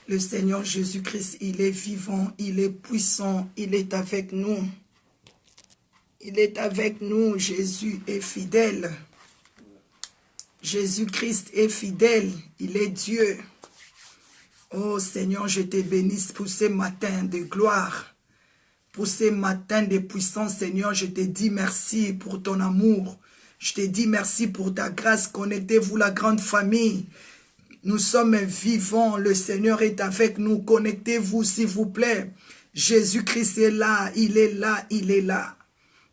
Le Seigneur Jésus-Christ, il est vivant, il est puissant, il est avec nous. Il est avec nous, Jésus est fidèle. Jésus-Christ est fidèle, il est Dieu. Oh Seigneur, je te bénisse pour ce matin de gloire. Pour ce matin de puissance, Seigneur, je te dis merci pour ton amour. Je te dis merci pour ta grâce. Connectez-vous la grande famille. Nous sommes vivants, le Seigneur est avec nous. Connectez-vous s'il vous plaît. Jésus-Christ est là, il est là, il est là.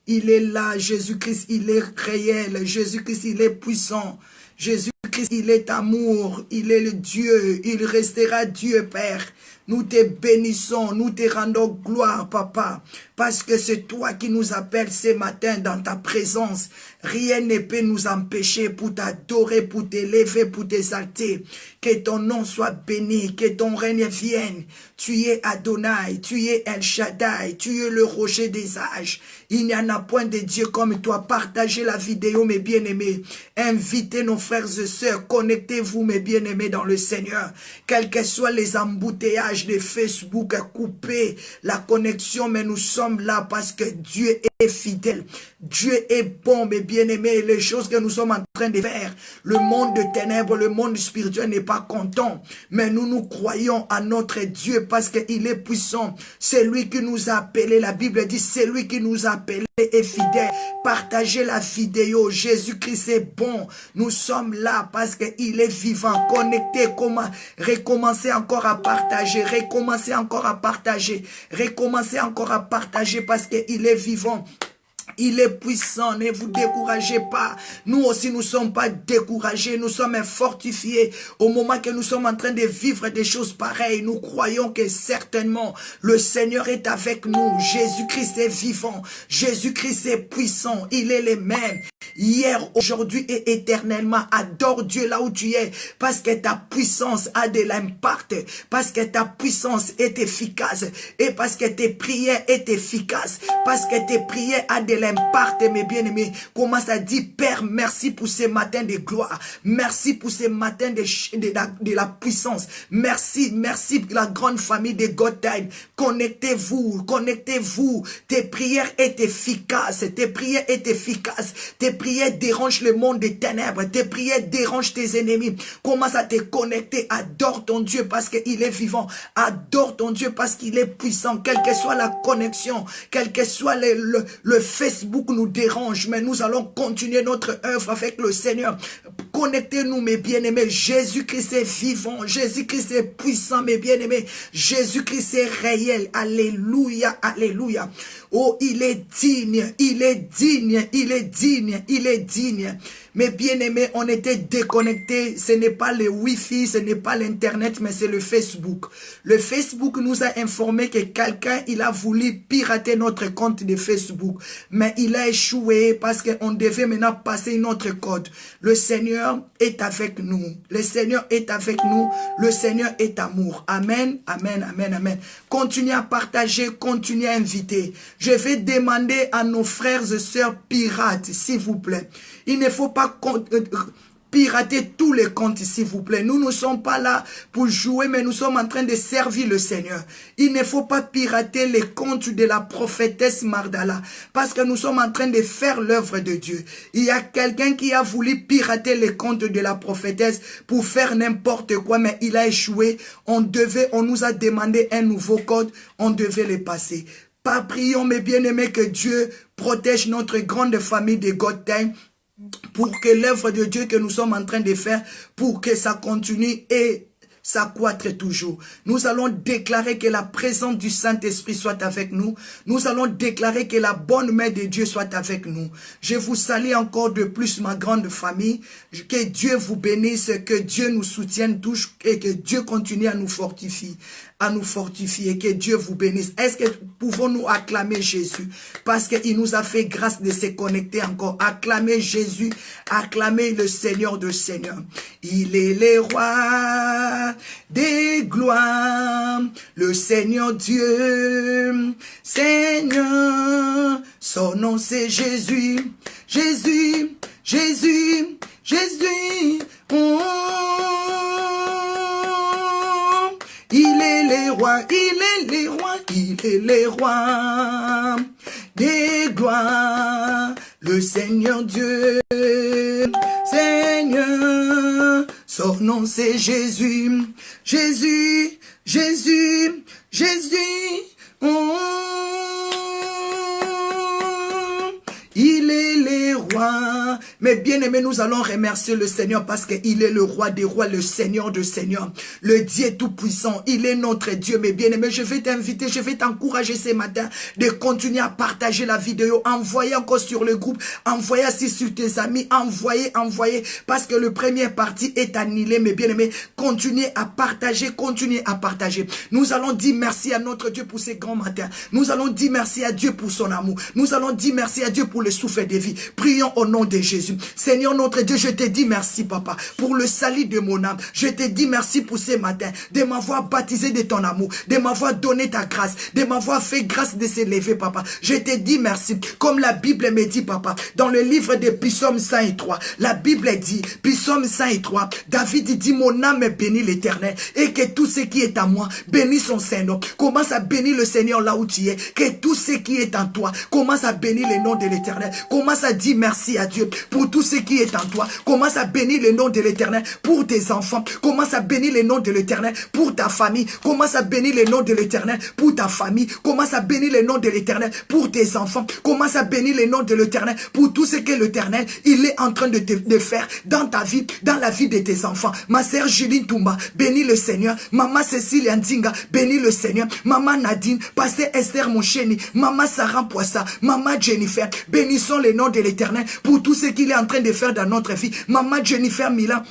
Il est là, Jésus-Christ, il est réel. Jésus-Christ, il est puissant. Jésus-Christ, il est amour. Il est le Dieu. Il restera Dieu, Père. Nous te bénissons, nous te rendons gloire, Papa, parce que c'est toi qui nous appelles ce matin dans ta présence. Rien ne peut nous empêcher pour t'adorer, pour t'élever, pour t'exalter. Que ton nom soit béni, que ton règne vienne. Tu es Adonai, tu es El Shaddai, tu es le rocher des âges. Il n'y en a point de Dieu comme toi. Partagez la vidéo, mes bien-aimés. Invitez nos frères et sœurs. Connectez-vous, mes bien-aimés, dans le Seigneur. Quels que soient les embouteillages de Facebook, coupez la connexion, mais nous sommes là parce que Dieu est fidèle. Dieu est bon, mes bien-aimés. Les choses que nous sommes en train de faire, le monde de ténèbres, le monde spirituel n'est pas content. Mais nous croyons à notre Dieu parce qu'il est puissant. C'est lui qui nous a appelés. La Bible dit, c'est lui qui nous a appelés et fidèle. Partagez la vidéo. Jésus-Christ est bon. Nous sommes là parce qu'il est vivant. Connectez, recommencez encore à partager. Recommencez encore à partager. Recommencez encore à partager parce qu'il est vivant. Il est puissant, ne vous découragez pas. Nous aussi, nous ne sommes pas découragés. Nous sommes fortifiés. Au moment que nous sommes en train de vivre des choses pareilles, nous croyons que certainement le Seigneur est avec nous. Jésus-Christ est vivant. Jésus-Christ est puissant. Il est le même. Hier, aujourd'hui et éternellement. Adore Dieu là où tu es. Parce que ta puissance a de l'impact. Parce que ta puissance est efficace. Et parce que tes prières sont efficaces. Parce que tes prières ont de l'impact, mes bien-aimés. Commence à dire, Père, merci pour ce matin de gloire. Merci pour ce matin de la puissance. Merci, merci pour la grande famille de God Time. Connectez-vous, connectez-vous. Tes prières sont efficaces. Tes prières sont efficaces. Tes prières dérangent le monde des ténèbres. Tes prières dérangent tes ennemis. Commence à te connecter. Adore ton Dieu parce qu'il est vivant. Adore ton Dieu parce qu'il est puissant. Quelle que soit la connexion, quel que soit le Facebook nous dérange, mais nous allons continuer notre œuvre avec le Seigneur. Connectez-nous, mes bien-aimés. Jésus-Christ est vivant. Jésus-Christ est puissant, mes bien-aimés. Jésus-Christ est réel. Alléluia, alléluia. Oh, il est digne, il est digne, il est digne, il est digne. Mes bien-aimés, on était déconnectés. Ce n'est pas le Wi-Fi, ce n'est pas l'Internet, mais c'est le Facebook. Le Facebook nous a informé que quelqu'un, il a voulu pirater notre compte de Facebook. Mais il a échoué parce qu'on devait maintenant passer notre code. Le Seigneur est avec nous. Le Seigneur est avec nous. Le Seigneur est amour. Amen, amen, amen, amen. Continuez à partager, continuez à inviter. Je vais demander à nos frères et sœurs pirates, s'il vous plaît. Il ne faut pas pirater tous les comptes, s'il vous plaît. Nous ne sommes pas là pour jouer, mais nous sommes en train de servir le Seigneur. Il ne faut pas pirater les comptes de la prophétesse Mardala, parce que nous sommes en train de faire l'œuvre de Dieu. Il y a quelqu'un qui a voulu pirater les comptes de la prophétesse pour faire n'importe quoi, mais il a échoué. On nous a demandé un nouveau code, on devait le passer. Prions, mes bien-aimés, que Dieu protège notre grande famille de God Time, pour que l'œuvre de Dieu que nous sommes en train de faire, pour que ça continue et s'accroître toujours. Nous allons déclarer que la présence du Saint-Esprit soit avec nous. Nous allons déclarer que la bonne main de Dieu soit avec nous. Je vous salue encore de plus, ma grande famille. Que Dieu vous bénisse, que Dieu nous soutienne tous et que Dieu continue à nous fortifier. Que Dieu vous bénisse. Est-ce que pouvons-nous acclamer Jésus? Parce qu'il nous a fait grâce de se connecter encore. Acclamer Jésus, acclamer le Seigneur de Seigneurs. Il est le roi des gloires, le Seigneur Dieu, Seigneur, son nom c'est Jésus, Jésus, Jésus, Jésus, oh, il les rois, il est les rois, il est les rois des gloires. Le Seigneur Dieu, Seigneur, son nom c'est Jésus, Jésus, Jésus, Jésus. Oh, il est les rois. Mais bien aimé, nous allons remercier le Seigneur parce qu'il est le roi des rois, le Seigneur de seigneurs, le Dieu tout-puissant. Il est notre Dieu. Mais bien aimé, je vais t'inviter, je vais t'encourager ce matin de continuer à partager la vidéo. Envoyez encore sur le groupe, envoyez aussi sur tes amis, envoyez, parce que le premier parti est annulé. Mais bien aimé, continuez à partager, continuez à partager. Nous allons dire merci à notre Dieu pour ces grands matins. Nous allons dire merci à Dieu pour son amour. Nous allons dire merci à Dieu pour le souffle de vie. Prions au nom de Jésus. Seigneur notre Dieu, je te dis merci papa pour le salut de mon âme. Je te dis merci pour ce matin de m'avoir baptisé de ton amour, de m'avoir donné ta grâce, de m'avoir fait grâce de s'élever papa. Je te dis merci comme la Bible me dit papa dans le livre de Psaume 103. La Bible dit, Psaume 103, David dit mon âme bénit l'Éternel et que tout ce qui est à moi bénit son Saint-Nom. Commence à bénir le Seigneur là où tu es, que tout ce qui est en toi commence à bénir le nom de l'Éternel. Commence à dire merci à Dieu pour tout ce qui est en toi. Commence à bénir le nom de l'Éternel pour tes enfants. Commence à bénir le nom de l'Éternel pour ta famille. Commence à bénir le nom de l'Éternel pour ta famille. Commence à bénir le nom de l'Éternel pour tes enfants. Commence à bénir le nom de l'Éternel pour tout ce que l'Éternel, il est en train de faire dans ta vie, dans la vie de tes enfants. Ma sœur Julie Toumba, bénis le Seigneur. Maman Cécile Ndinga, bénis le Seigneur. Maman Nadine, Pasteur Esther Moucheni, Maman Sarah Poissa, Maman Jennifer, bénissons le nom de l'Éternel pour tout ce qu'il est en train de faire dans notre vie. Maman Jennifer Milan,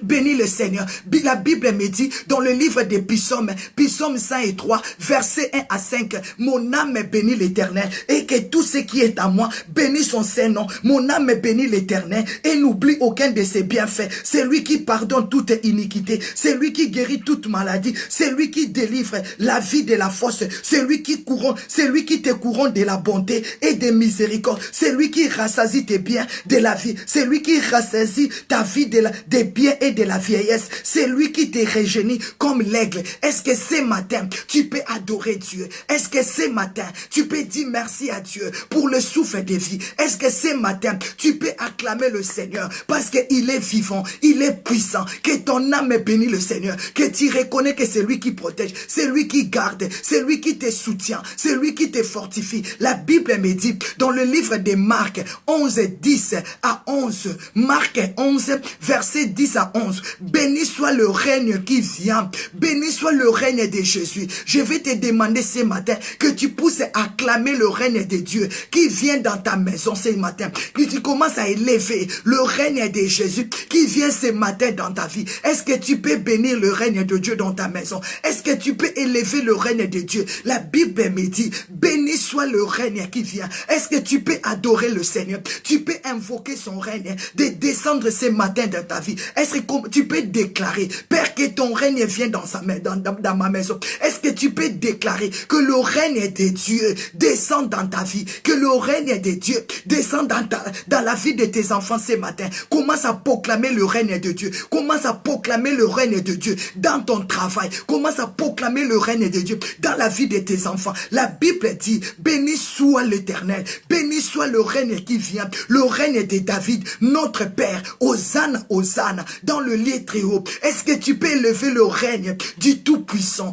bénis le Seigneur. La Bible me dit dans le livre des Psaumes, Psaume 103, versets 1 à 5, mon âme bénit l'Éternel et que tout ce qui est à moi bénit son Saint-Nom. Mon âme bénit l'Éternel et n'oublie aucun de ses bienfaits. C'est lui qui pardonne toute iniquité, c'est lui qui guérit toute maladie, c'est lui qui délivre la vie de la force, c'est lui qui te couronne de la bonté et de miséricorde, c'est lui qui rassasie tes biens de la vie, c'est lui qui rassasie ta vie des biens et de la vieillesse. C'est lui qui te rajeunit comme l'aigle. Est-ce que ce matin, tu peux adorer Dieu? Est-ce que ce matin, tu peux dire merci à Dieu pour le souffle de vie? Est-ce que ce matin, tu peux acclamer le Seigneur parce qu'il est vivant, il est puissant, que ton âme bénit le Seigneur, que tu reconnais que c'est lui qui protège, c'est lui qui garde, c'est lui qui te soutient, c'est lui qui te fortifie. La Bible me dit dans le livre de Marc 11, 10 à 11, Marc 11, verset 10 à 11. Béni soit le règne qui vient. Béni soit le règne de Jésus. Je vais te demander ce matin que tu pousses à acclamer le règne de Dieu qui vient dans ta maison ce matin. Que tu commences à élever le règne de Jésus qui vient ce matin dans ta vie. Est-ce que tu peux bénir le règne de Dieu dans ta maison? Est-ce que tu peux élever le règne de Dieu? La Bible me dit, béni soit le règne qui vient. Est-ce que tu peux adorer le Seigneur? Tu peux invoquer son règne de descendre ce matin dans ta vie. Est-ce que tu peux déclarer, Père, que ton règne vient dans ma maison? Est-ce que tu peux déclarer que le règne de Dieu descend dans ta vie, que le règne de Dieu descend dans la vie de tes enfants ce matin? Commence à proclamer le règne de Dieu. Commence à proclamer le règne de Dieu dans ton travail. Commence à proclamer le règne de Dieu dans la vie de tes enfants. La Bible dit, béni soit l'Éternel, béni soit le règne qui vient, le règne de David, notre Père. Hosanna, Hosanna, dans le lieu très haut. Est-ce que tu peux élever le règne du Tout-Puissant,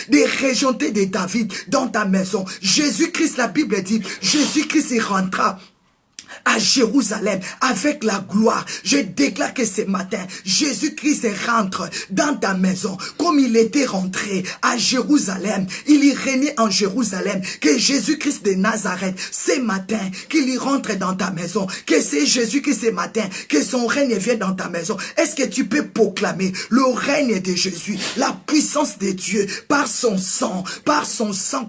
des régenter de David dans ta maison? Jésus-Christ, la Bible dit, Jésus-Christ il rentra à Jérusalem avec la gloire. Je déclare que ce matin, Jésus-Christ rentre dans ta maison comme il était rentré à Jérusalem. Il y régnait en Jérusalem. Que Jésus-Christ de Nazareth, ce matin, qu'il y rentre dans ta maison. Que c'est Jésus-Christ ce matin, que son règne vienne dans ta maison. Est-ce que tu peux proclamer le règne de Jésus, la puissance de Dieu, par son sang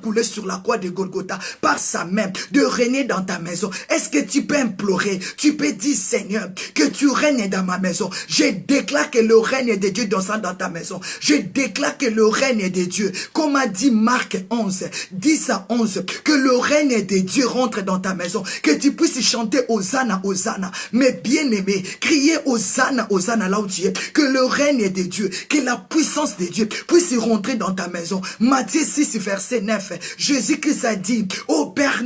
coulé sur la croix de Golgotha, par sa main, de régner dans ta maison? Est-ce que tu peux implorer. Tu peux dire, Seigneur, que tu règnes dans ma maison. Je déclare que le règne de Dieu descend dans ta maison. Je déclare que le règne de Dieu, comme a dit Marc 11, 10 à 11, que le règne de Dieu rentre dans ta maison. Que tu puisses chanter Hosanna, Hosanna. Mais bien aimé, crier Hosanna, Hosanna là où tu es. Que le règne de Dieu, que la puissance de Dieu puisse rentrer dans ta maison. Matthieu 6, verset 9. Jésus-Christ a dit, ô Père,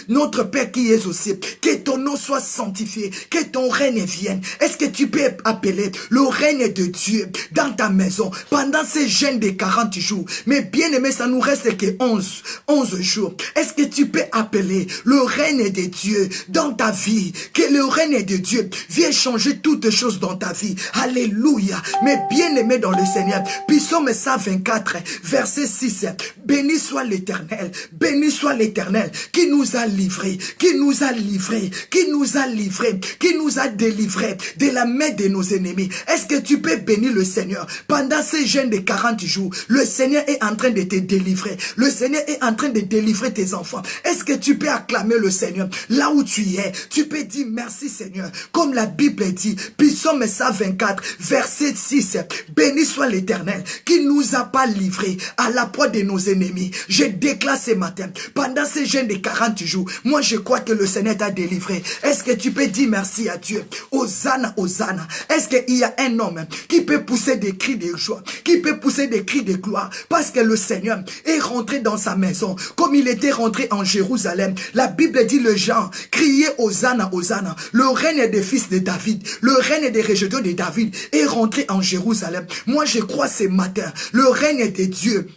notre Père qui es aux cieux, que ton nom soit sanctifié, que ton règne vienne. Est-ce que tu peux appeler le règne de Dieu dans ta maison pendant ces jeûnes de 40 jours? Mais bien aimé, ça nous reste que 11 jours. Est-ce que tu peux appeler le règne de Dieu dans ta vie? Que le règne de Dieu vienne changer toutes choses dans ta vie. Alléluia. Mais bien aimé dans le Seigneur, Psaume 124, verset 6. Béni soit l'Éternel, béni soit l'Éternel qui nous a livrés, qui nous a livrés, qui nous a livrés, qui nous a délivrés de la main de nos ennemis. Est-ce que tu peux bénir le Seigneur pendant ces jeûnes de 40 jours? Le Seigneur est en train de te délivrer. Le Seigneur est en train de délivrer tes enfants. Est-ce que tu peux acclamer le Seigneur là où tu es? Tu peux dire merci Seigneur. Comme la Bible dit, Psaume 124, verset 6. Béni soit l'Éternel qui nous a pas livrés à la proie de nos ennemis. Je déclare ce matin, pendant ces jeûnes de 40 jours, moi je crois que le Seigneur t'a délivré. Est-ce que tu peux dire merci à Dieu? Hosanna, Hosanna. Est-ce qu'il y a un homme qui peut pousser des cris de joie, qui peut pousser des cris de gloire, parce que le Seigneur est rentré dans sa maison, comme il était rentré en Jérusalem? La Bible dit, le gens criaient Hosanna, Hosanna. Le règne des fils de David, le règne des rejetons de David est rentré en Jérusalem. Moi je crois ce matin, le règne de Dieu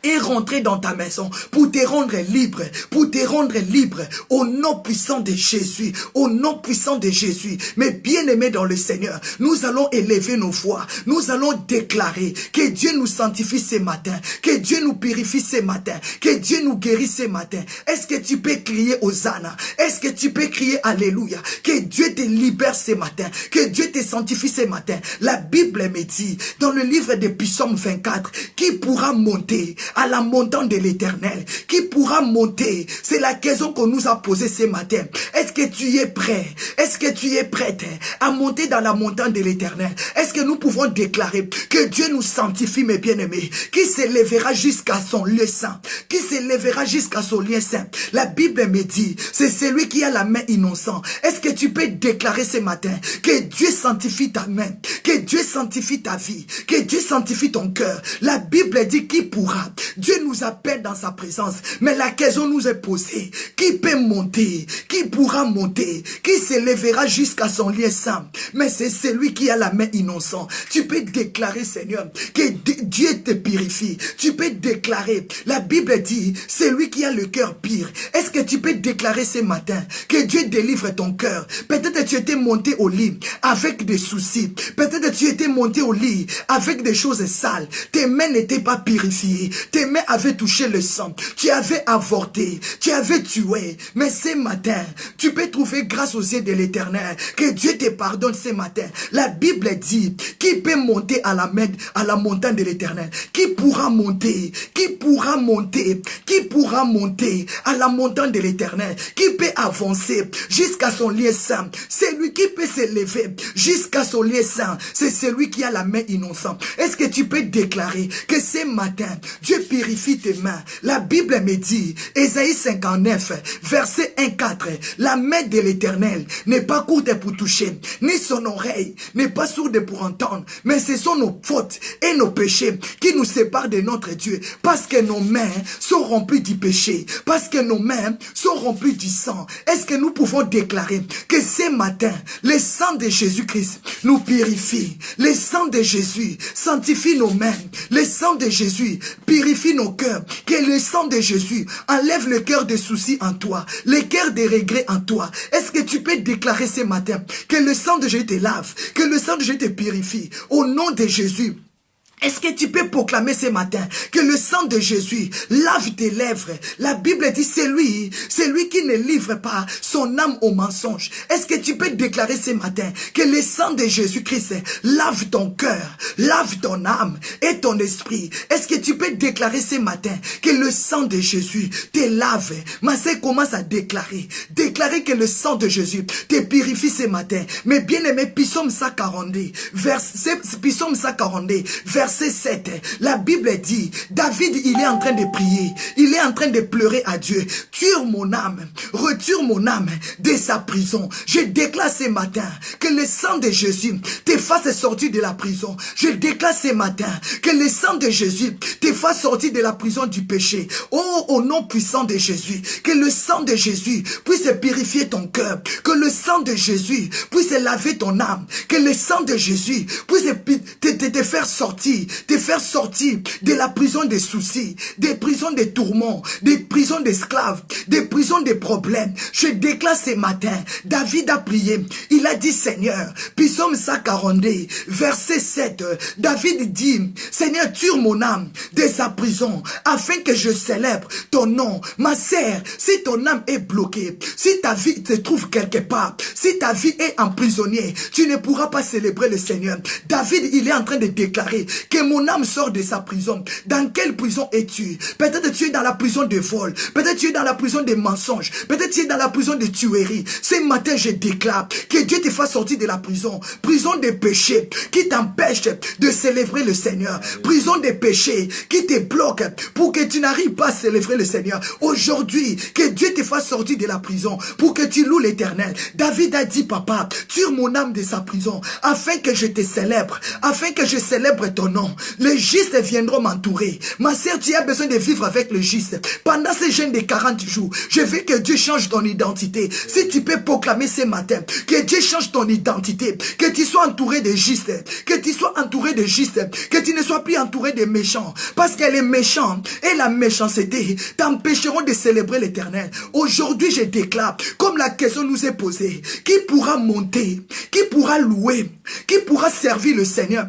et rentrer dans ta maison pour te rendre libre, au nom puissant de Jésus, au nom puissant de Jésus. Mais bien aimé dans le Seigneur, nous allons élever nos voix, nous allons déclarer que Dieu nous sanctifie ce matin, que Dieu nous purifie ce matin, que Dieu nous guérit ce matin. Est-ce que tu peux crier Hosanna? Est-ce que tu peux crier Alléluia? Que Dieu te libère ce matin, que Dieu te sanctifie ce matin. La Bible me dit, dans le livre de Psaume 24, qui pourra monter à la montagne de l'Éternel, qui pourra monter? C'est la question qu'on nous a posée ce matin. Est-ce que tu es prêt? Est-ce que tu es prête à monter dans la montagne de l'Éternel? Est-ce que nous pouvons déclarer que Dieu nous sanctifie, mes bien-aimés, qui s'élèvera jusqu'à son lieu saint, qui s'élèvera jusqu'à son lieu saint? La Bible me dit, c'est celui qui a la main innocente. Est-ce que tu peux déclarer ce matin que Dieu sanctifie ta main, que Dieu sanctifie ta vie, que Dieu sanctifie ton cœur? La Bible dit, qui pourra? Dieu nous appelle dans sa présence, mais la question nous est posée, qui peut monter? Qui pourra monter? Qui s'élèvera jusqu'à son lieu saint? Mais c'est celui qui a la main innocente. Tu peux déclarer, Seigneur, que Dieu te purifie. Tu peux déclarer, la Bible dit, celui qui a le cœur pur. Est-ce que tu peux déclarer ce matin que Dieu délivre ton cœur? Peut-être que tu étais monté au lit avec des soucis. Peut-être que tu étais monté au lit avec des choses sales. Tes mains n'étaient pas purifiées. Tes mains avaient touché le sang. Tu avais avorté. Tu avais tué. Mais ce matin, tu peux trouver grâce aux yeux de l'Éternel. Que Dieu te pardonne ce matin. La Bible dit, qui peut monter à la montagne de l'Éternel? Qui pourra monter? Qui pourra monter? Qui pourra monter à la montagne de l'Éternel? Qui peut avancer jusqu'à son lieu saint? Celui qui peut s'élever jusqu'à son lieu saint, c'est celui qui a la main innocente. Est-ce que tu peux déclarer que ce matin, Dieu purifie tes mains? La Bible me dit, Ésaïe 59, verset 1-4, la main de l'Éternel n'est pas courte pour toucher, ni son oreille n'est pas sourde pour entendre, mais ce sont nos fautes et nos péchés qui nous séparent de notre Dieu, parce que nos mains sont remplies du péché, parce que nos mains sont remplies du sang. Est-ce que nous pouvons déclarer que ce matin, le sang de Jésus-Christ nous purifie, le sang de Jésus sanctifie nos mains, le sang de Jésus purifie nos cœurs, que le sang de Jésus enlève le cœur des soucis en toi, le cœur des regrets en toi. Est-ce que tu peux déclarer ce matin que le sang de Jésus te lave, que le sang de Jésus te purifie au nom de Jésus? Est-ce que tu peux proclamer ce matin que le sang de Jésus lave tes lèvres? La Bible dit c'est lui qui ne livre pas son âme au mensonge. Est-ce que tu peux déclarer ce matin que le sang de Jésus-Christ lave ton cœur, lave ton âme et ton esprit? Est-ce que tu peux déclarer ce matin que le sang de Jésus te lave? Ma sœur commence à déclarer. Déclarer que le sang de Jésus te purifie ce matin. Mais bien aimé, Psaume 142, verset 7, la Bible dit, David, il est en train de prier, il est en train de pleurer à Dieu. Tue mon âme, retire mon âme de sa prison. Je déclare ce matin que le sang de Jésus te fasse sortir de la prison. Je déclare ce matin que le sang de Jésus te fasse sortir de la prison du péché. Oh, au nom puissant de Jésus, que le sang de Jésus puisse purifier ton cœur, que le sang de Jésus puisse laver ton âme, que le sang de Jésus puisse te faire sortir de la prison des soucis, des prisons des tourments, des prisons d'esclaves, des prisons des problèmes. Je déclare ce matin, David a prié, il a dit Seigneur, Psaume 142, verset 7, David dit, Seigneur, tue mon âme de sa prison, afin que je célèbre ton nom. Ma sœur, si ton âme est bloquée, si ta vie se trouve quelque part, si ta vie est emprisonnée, tu ne pourras pas célébrer le Seigneur. David, il est en train de déclarer que mon âme sort de sa prison. Dans quelle prison es-tu? Peut-être tu es dans la prison de vol, peut-être tu es dans la prison des mensonges, peut-être tu es dans la prison de tuerie. Ce matin, je déclare que Dieu te fasse sortir de la prison des péchés qui t'empêchent de célébrer le Seigneur, prison des péchés qui te bloquent pour que tu n'arrives pas à célébrer le Seigneur. Aujourd'hui, que Dieu te fasse sortir de la prison pour que tu loues l'Éternel. David a dit, papa, tire mon âme de sa prison afin que je te célèbre, afin que je célèbre ton nom. Les justes viendront m'entourer. Ma sœur, tu as besoin de vivre avec le juste. Pendant ces jeûnes de 40 jours, je veux que Dieu change ton identité. Si tu peux proclamer ce matin que Dieu change ton identité, que tu sois entouré de justes, que tu sois entouré de justes, que tu ne sois plus entouré de méchants. Parce que les méchants et la méchanceté t'empêcheront de célébrer l'Éternel. Aujourd'hui, je déclare, comme la question nous est posée, qui pourra monter, qui pourra louer, qui pourra servir le Seigneur?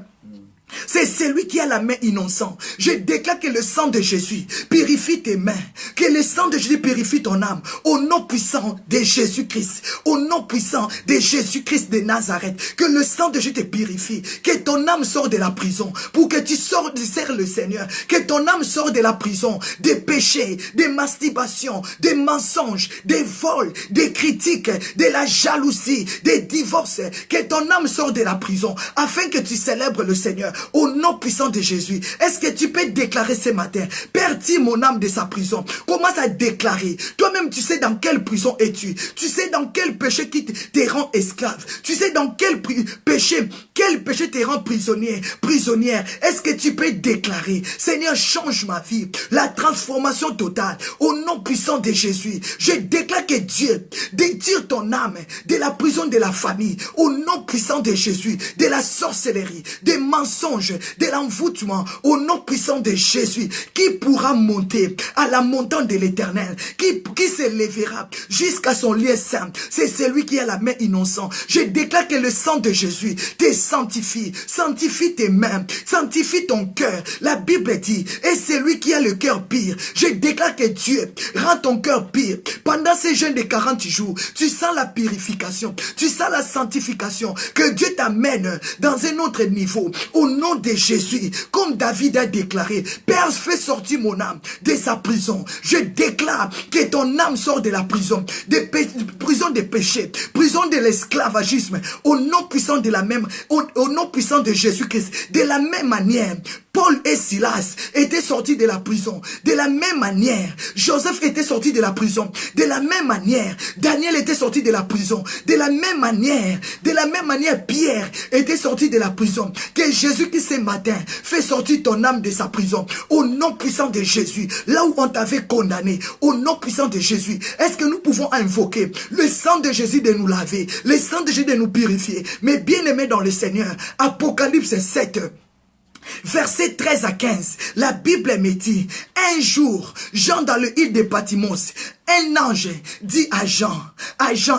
C'est celui qui a la main innocente. Je déclare que le sang de Jésus purifie tes mains. Que le sang de Jésus purifie ton âme. Au nom puissant de Jésus-Christ. Au nom puissant de Jésus-Christ de Nazareth. Que le sang de Jésus te purifie. Que ton âme sorte de la prison. Pour que tu sors du cercle le Seigneur. Que ton âme sorte de la prison. Des péchés, des masturbations, des mensonges, des vols, des critiques, de la jalousie, des divorces. Que ton âme sorte de la prison. Afin que tu célèbres le Seigneur. Au nom puissant de Jésus, est-ce que tu peux déclarer ce matin, Père, tire mon âme de sa prison? Commence à déclarer. Toi-même, tu sais dans quelle prison es-tu? Tu sais dans quel péché qui te rend esclave? Tu sais dans quel péché te rend prisonnier, prisonnière? Est-ce que tu peux déclarer, Seigneur, change ma vie, la transformation totale, au nom puissant de Jésus? Je déclare que Dieu détire ton âme de la prison de la famille, au nom puissant de Jésus, de la sorcellerie, des mensonges, de l'envoûtement, au nom puissant de Jésus. Qui pourra monter à la montagne de l'Éternel? Qui se lèvera jusqu'à son lieu saint? C'est celui qui a la main innocente. Je déclare que le sang de Jésus te sanctifie, sanctifie tes mains, sanctifie ton cœur. La Bible dit, et celui qui a le cœur pur, je déclare que Dieu rend ton cœur pur. Pendant ces jeûnes de 40 jours, tu sens la purification, tu sens la sanctification, que Dieu t'amène dans un autre niveau. Au nom de Jésus, comme David a déclaré, Père, fais sortir mon âme de sa prison. Je déclare que ton âme sort de la prison, prison des péchés, prison de l'esclavagisme, au nom puissant de au nom puissant de Jésus-Christ. De la même manière, Paul et Silas étaient sortis de la prison. De la même manière, Joseph était sorti de la prison. De la même manière, Daniel était sorti de la prison. De la même manière, Pierre était sorti de la prison. Que Jésus qui ce matin fait sortir ton âme de sa prison. Au nom puissant de Jésus, là où on t'avait condamné, au nom puissant de Jésus, est-ce que nous pouvons invoquer le sang de Jésus de nous laver, le sang de Jésus de nous purifier? Mais bien aimé dans le Seigneur, Apocalypse 7, Versets 13 à 15, la Bible me dit, un jour, Jean dans le île de Patmos, un ange dit à Jean,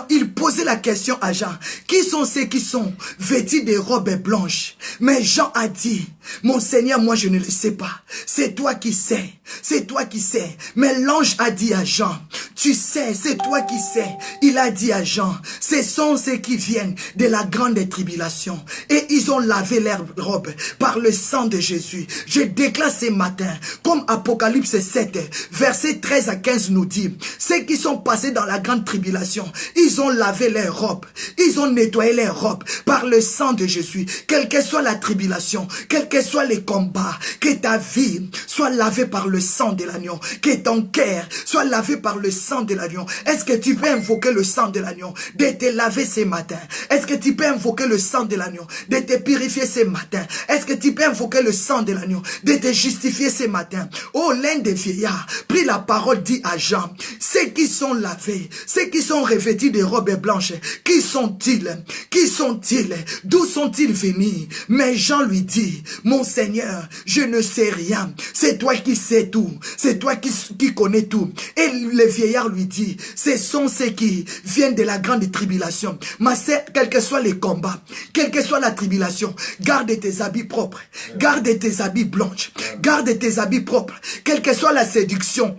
il posait la question à Jean, qui sont ceux qui sont vêtus de robes blanches? Mais Jean a dit, mon Seigneur, moi je ne le sais pas, c'est toi qui sais, c'est toi qui sais. Mais l'ange a dit à Jean, tu sais, c'est toi qui sais. Il a dit à Jean, ce sont ceux qui viennent de la grande tribulation et ils ont lavé leurs robes par le sang de Jésus. Je déclare ce matin, comme Apocalypse 7, verset 13 à 15 nous dit, ceux qui sont passés dans la grande tribulation, ils ont lavé leurs robes, ils ont nettoyé leurs robes par le sang de Jésus. Quelle que soit la tribulation, quels que soient les combats, que ta vie soit lavée par le sang de l'agneau, que ton cœur soit lavé par le sang de l'agneau. Est-ce que tu peux invoquer le sang de l'agneau, de te laver ce matin? Est-ce que tu peux invoquer le sang de l'agneau, de te purifier ce matin? Est-ce que tu peux invoquer le sang de l'agneau, de te justifier ce matin? Oh, l'un des vieillards prit la parole, dit à Jean, ceux qui sont lavés, ceux qui sont revêtus de robes blanches, qui sont-ils? Qui sont-ils? D'où sont-ils venus? Mais Jean lui dit, mon Seigneur, je ne sais rien. C'est toi qui sais tout. C'est toi qui connais tout. Et le vieillard lui dit, ce sont ceux qui viennent de la grande tribulation. Ma sœur, quel que soit les combats, quelle que soit la tribulation, garde tes habits propres. Garde tes habits blanches. Garde tes habits propres. Quelle que soit la séduction,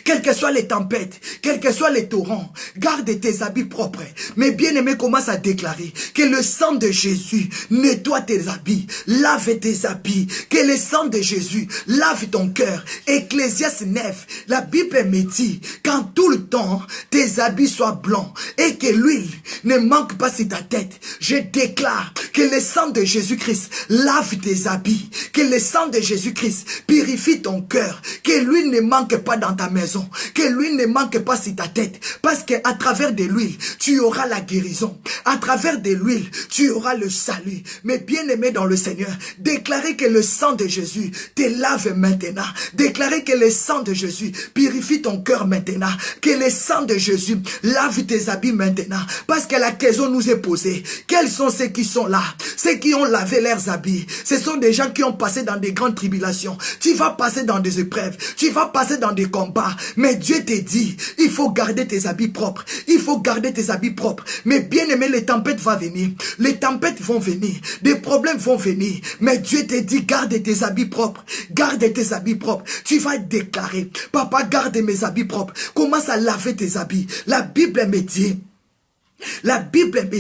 quelles que soient les tempêtes, quels que soient les torrents, garde tes habits propres. Mais bien-aimé, commence à déclarer que le sang de Jésus nettoie tes habits, lave tes habits, que le sang de Jésus lave ton cœur. Ecclésiaste 9, la Bible me dit, qu'en tout le temps, tes habits soient blancs et que l'huile ne manque pas sur ta tête. Je déclare que le sang de Jésus-Christ lave tes habits, que le sang de Jésus-Christ purifie ton cœur, que l'huile ne manque pas dans ta maison, que l'huile ne manque pas sur ta tête, parce qu'à travers de l'huile, tu auras la guérison, à travers de l'huile, tu auras le salut. Mais bien aimé dans le Seigneur, déclarez que le sang de Jésus te lave maintenant, déclarez que le sang de Jésus purifie ton cœur maintenant, que le sang de Jésus lave tes habits maintenant, parce que la question nous est posée, quels sont ceux qui sont là, ceux qui ont lavé leurs habits? Ce sont des gens qui ont passé dans des grandes tribulations, tu vas passer dans des épreuves, tu vas passer dans des combats, mais Dieu te dit, il faut garder tes habits propres, il faut garder tes habits propres. Mais bien aimé, les tempêtes vont venir, les tempêtes vont venir, des problèmes vont venir, mais Dieu te dit, garde tes habits propres, garde tes habits propres. Tu vas déclarer, papa, garde mes habits propres, commence à laver tes habits. La Bible me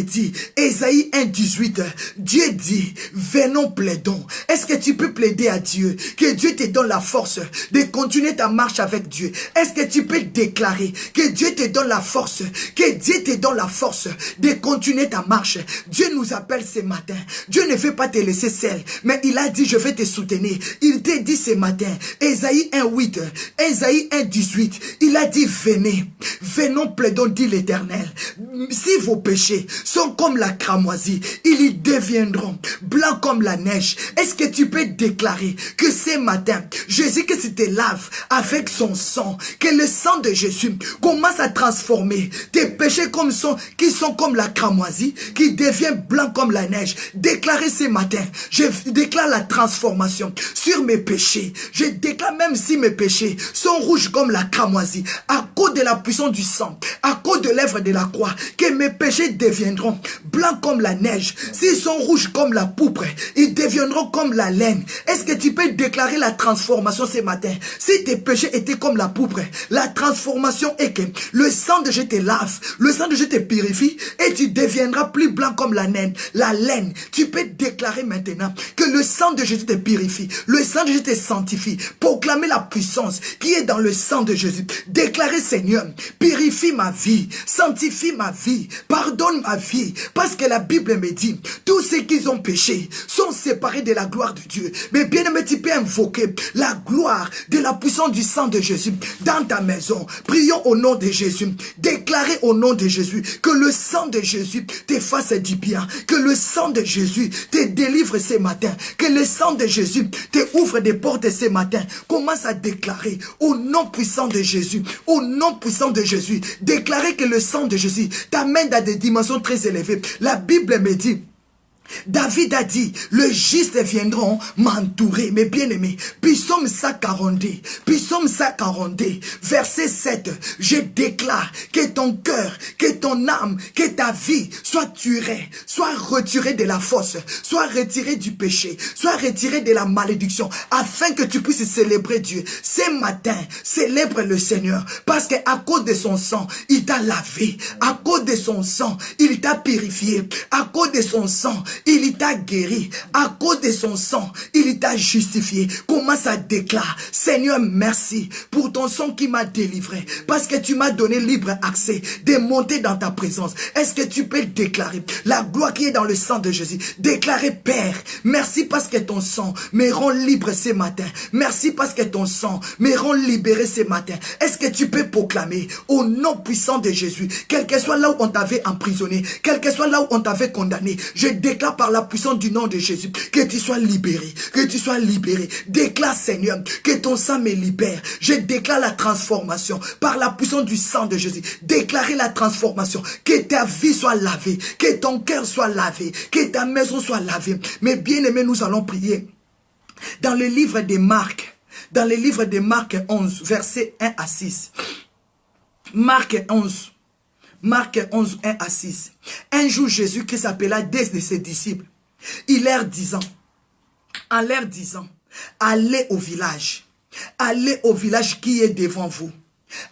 dit, Ésaïe 1,18, Dieu dit, venons plaidons. Est-ce que tu peux plaider à Dieu, que Dieu te donne la force de continuer ta marche avec Dieu? Est-ce que tu peux déclarer que Dieu te donne la force, que Dieu te donne la force de continuer ta marche? Dieu nous appelle ce matin. Dieu ne veut pas te laisser seul, mais il a dit, je vais te soutenir. Il t'a dit ce matin, Ésaïe 1,8, Ésaïe 1,18, il a dit, venons plaidons, dit l'Éternel. Si vos péchés sont comme la cramoisie, ils y deviendront blancs comme la neige. Est-ce que tu peux déclarer que ce matin, Jésus-Christ te lave avec son sang, que le sang de Jésus commence à transformer tes péchés qui sont comme la cramoisie, qui devient blanc comme la neige? Déclarez ce matin, je déclare la transformation sur mes péchés. Je déclare, même si mes péchés sont rouges comme la cramoisie, à cause de la puissance du sang, à cause de l'œuvre de la croix, que mes péchés deviendront blancs comme la neige. S'ils sont rouges comme la pourpre, ils deviendront comme la laine. Est-ce que tu peux déclarer la transformation ce matin? Si tes péchés étaient comme la pourpre, la transformation est que le sang de Jésus te lave, le sang de Jésus te purifie et tu deviendras plus blanc comme la laine. La laine, tu peux déclarer maintenant que le sang de Jésus te purifie, le sang de Jésus te sanctifie. Proclamer la puissance qui est dans le sang de Jésus. Déclarer, Seigneur, purifie ma vie, sanctifie ma vie, pardonne ma vie, parce que la Bible me dit, tous ceux qui ont péché sont séparés de la gloire de Dieu. Mais bien aimé, tu peux invoquer la gloire de la puissance du sang de Jésus dans ta maison. Prions au nom de Jésus, déclarez au nom de Jésus que le sang de Jésus te fasse du bien, que le sang de Jésus te délivre ce matin, que le sang de Jésus te ouvre des portes ce matin. Commence à déclarer au nom puissant de Jésus, au nom puissant de Jésus, déclarez que le sang de Jésus t'amène à des dimensions très élevées. La Bible me dit, David a dit, le juste viendront m'entourer. Mes bien-aimés, Psaume 142, Psaume 142, verset 7, je déclare que ton cœur, que ton âme, que ta vie soit tuée, soit retirée de la fosse, soit retirée du péché, soit retirée de la malédiction, afin que tu puisses célébrer Dieu. Ce matin, célèbre le Seigneur, parce qu'à cause de son sang, il t'a lavé, à cause de son sang, il t'a purifié, à cause de son sang, il t'a guéri. À cause de son sang, il t'a justifié. Commence à déclarer, Seigneur, merci pour ton sang qui m'a délivré. Parce que tu m'as donné libre accès de monter dans ta présence. Est-ce que tu peux déclarer la gloire qui est dans le sang de Jésus? Déclarer, Père, merci parce que ton sang me rend libre ce matin. Merci parce que ton sang me rend libéré ce matin. Est-ce que tu peux proclamer au nom puissant de Jésus, quel que soit là où on t'avait emprisonné, quel que soit là où on t'avait condamné, je déclare par la puissance du nom de Jésus que tu sois libéré, que tu sois libéré. Déclare, Seigneur, que ton sang me libère. Je déclare la transformation par la puissance du sang de Jésus. Déclarer la transformation, que ta vie soit lavée, que ton cœur soit lavé, que ta maison soit lavée. Mais bien aimés, nous allons prier dans le livre de Marc, dans le livre de Marc 11, versets 1 à 6. Marc 11, 1 à 6. Un jour, Jésus qui s'appela des de ses disciples, en leur disant, allez au village qui est devant vous.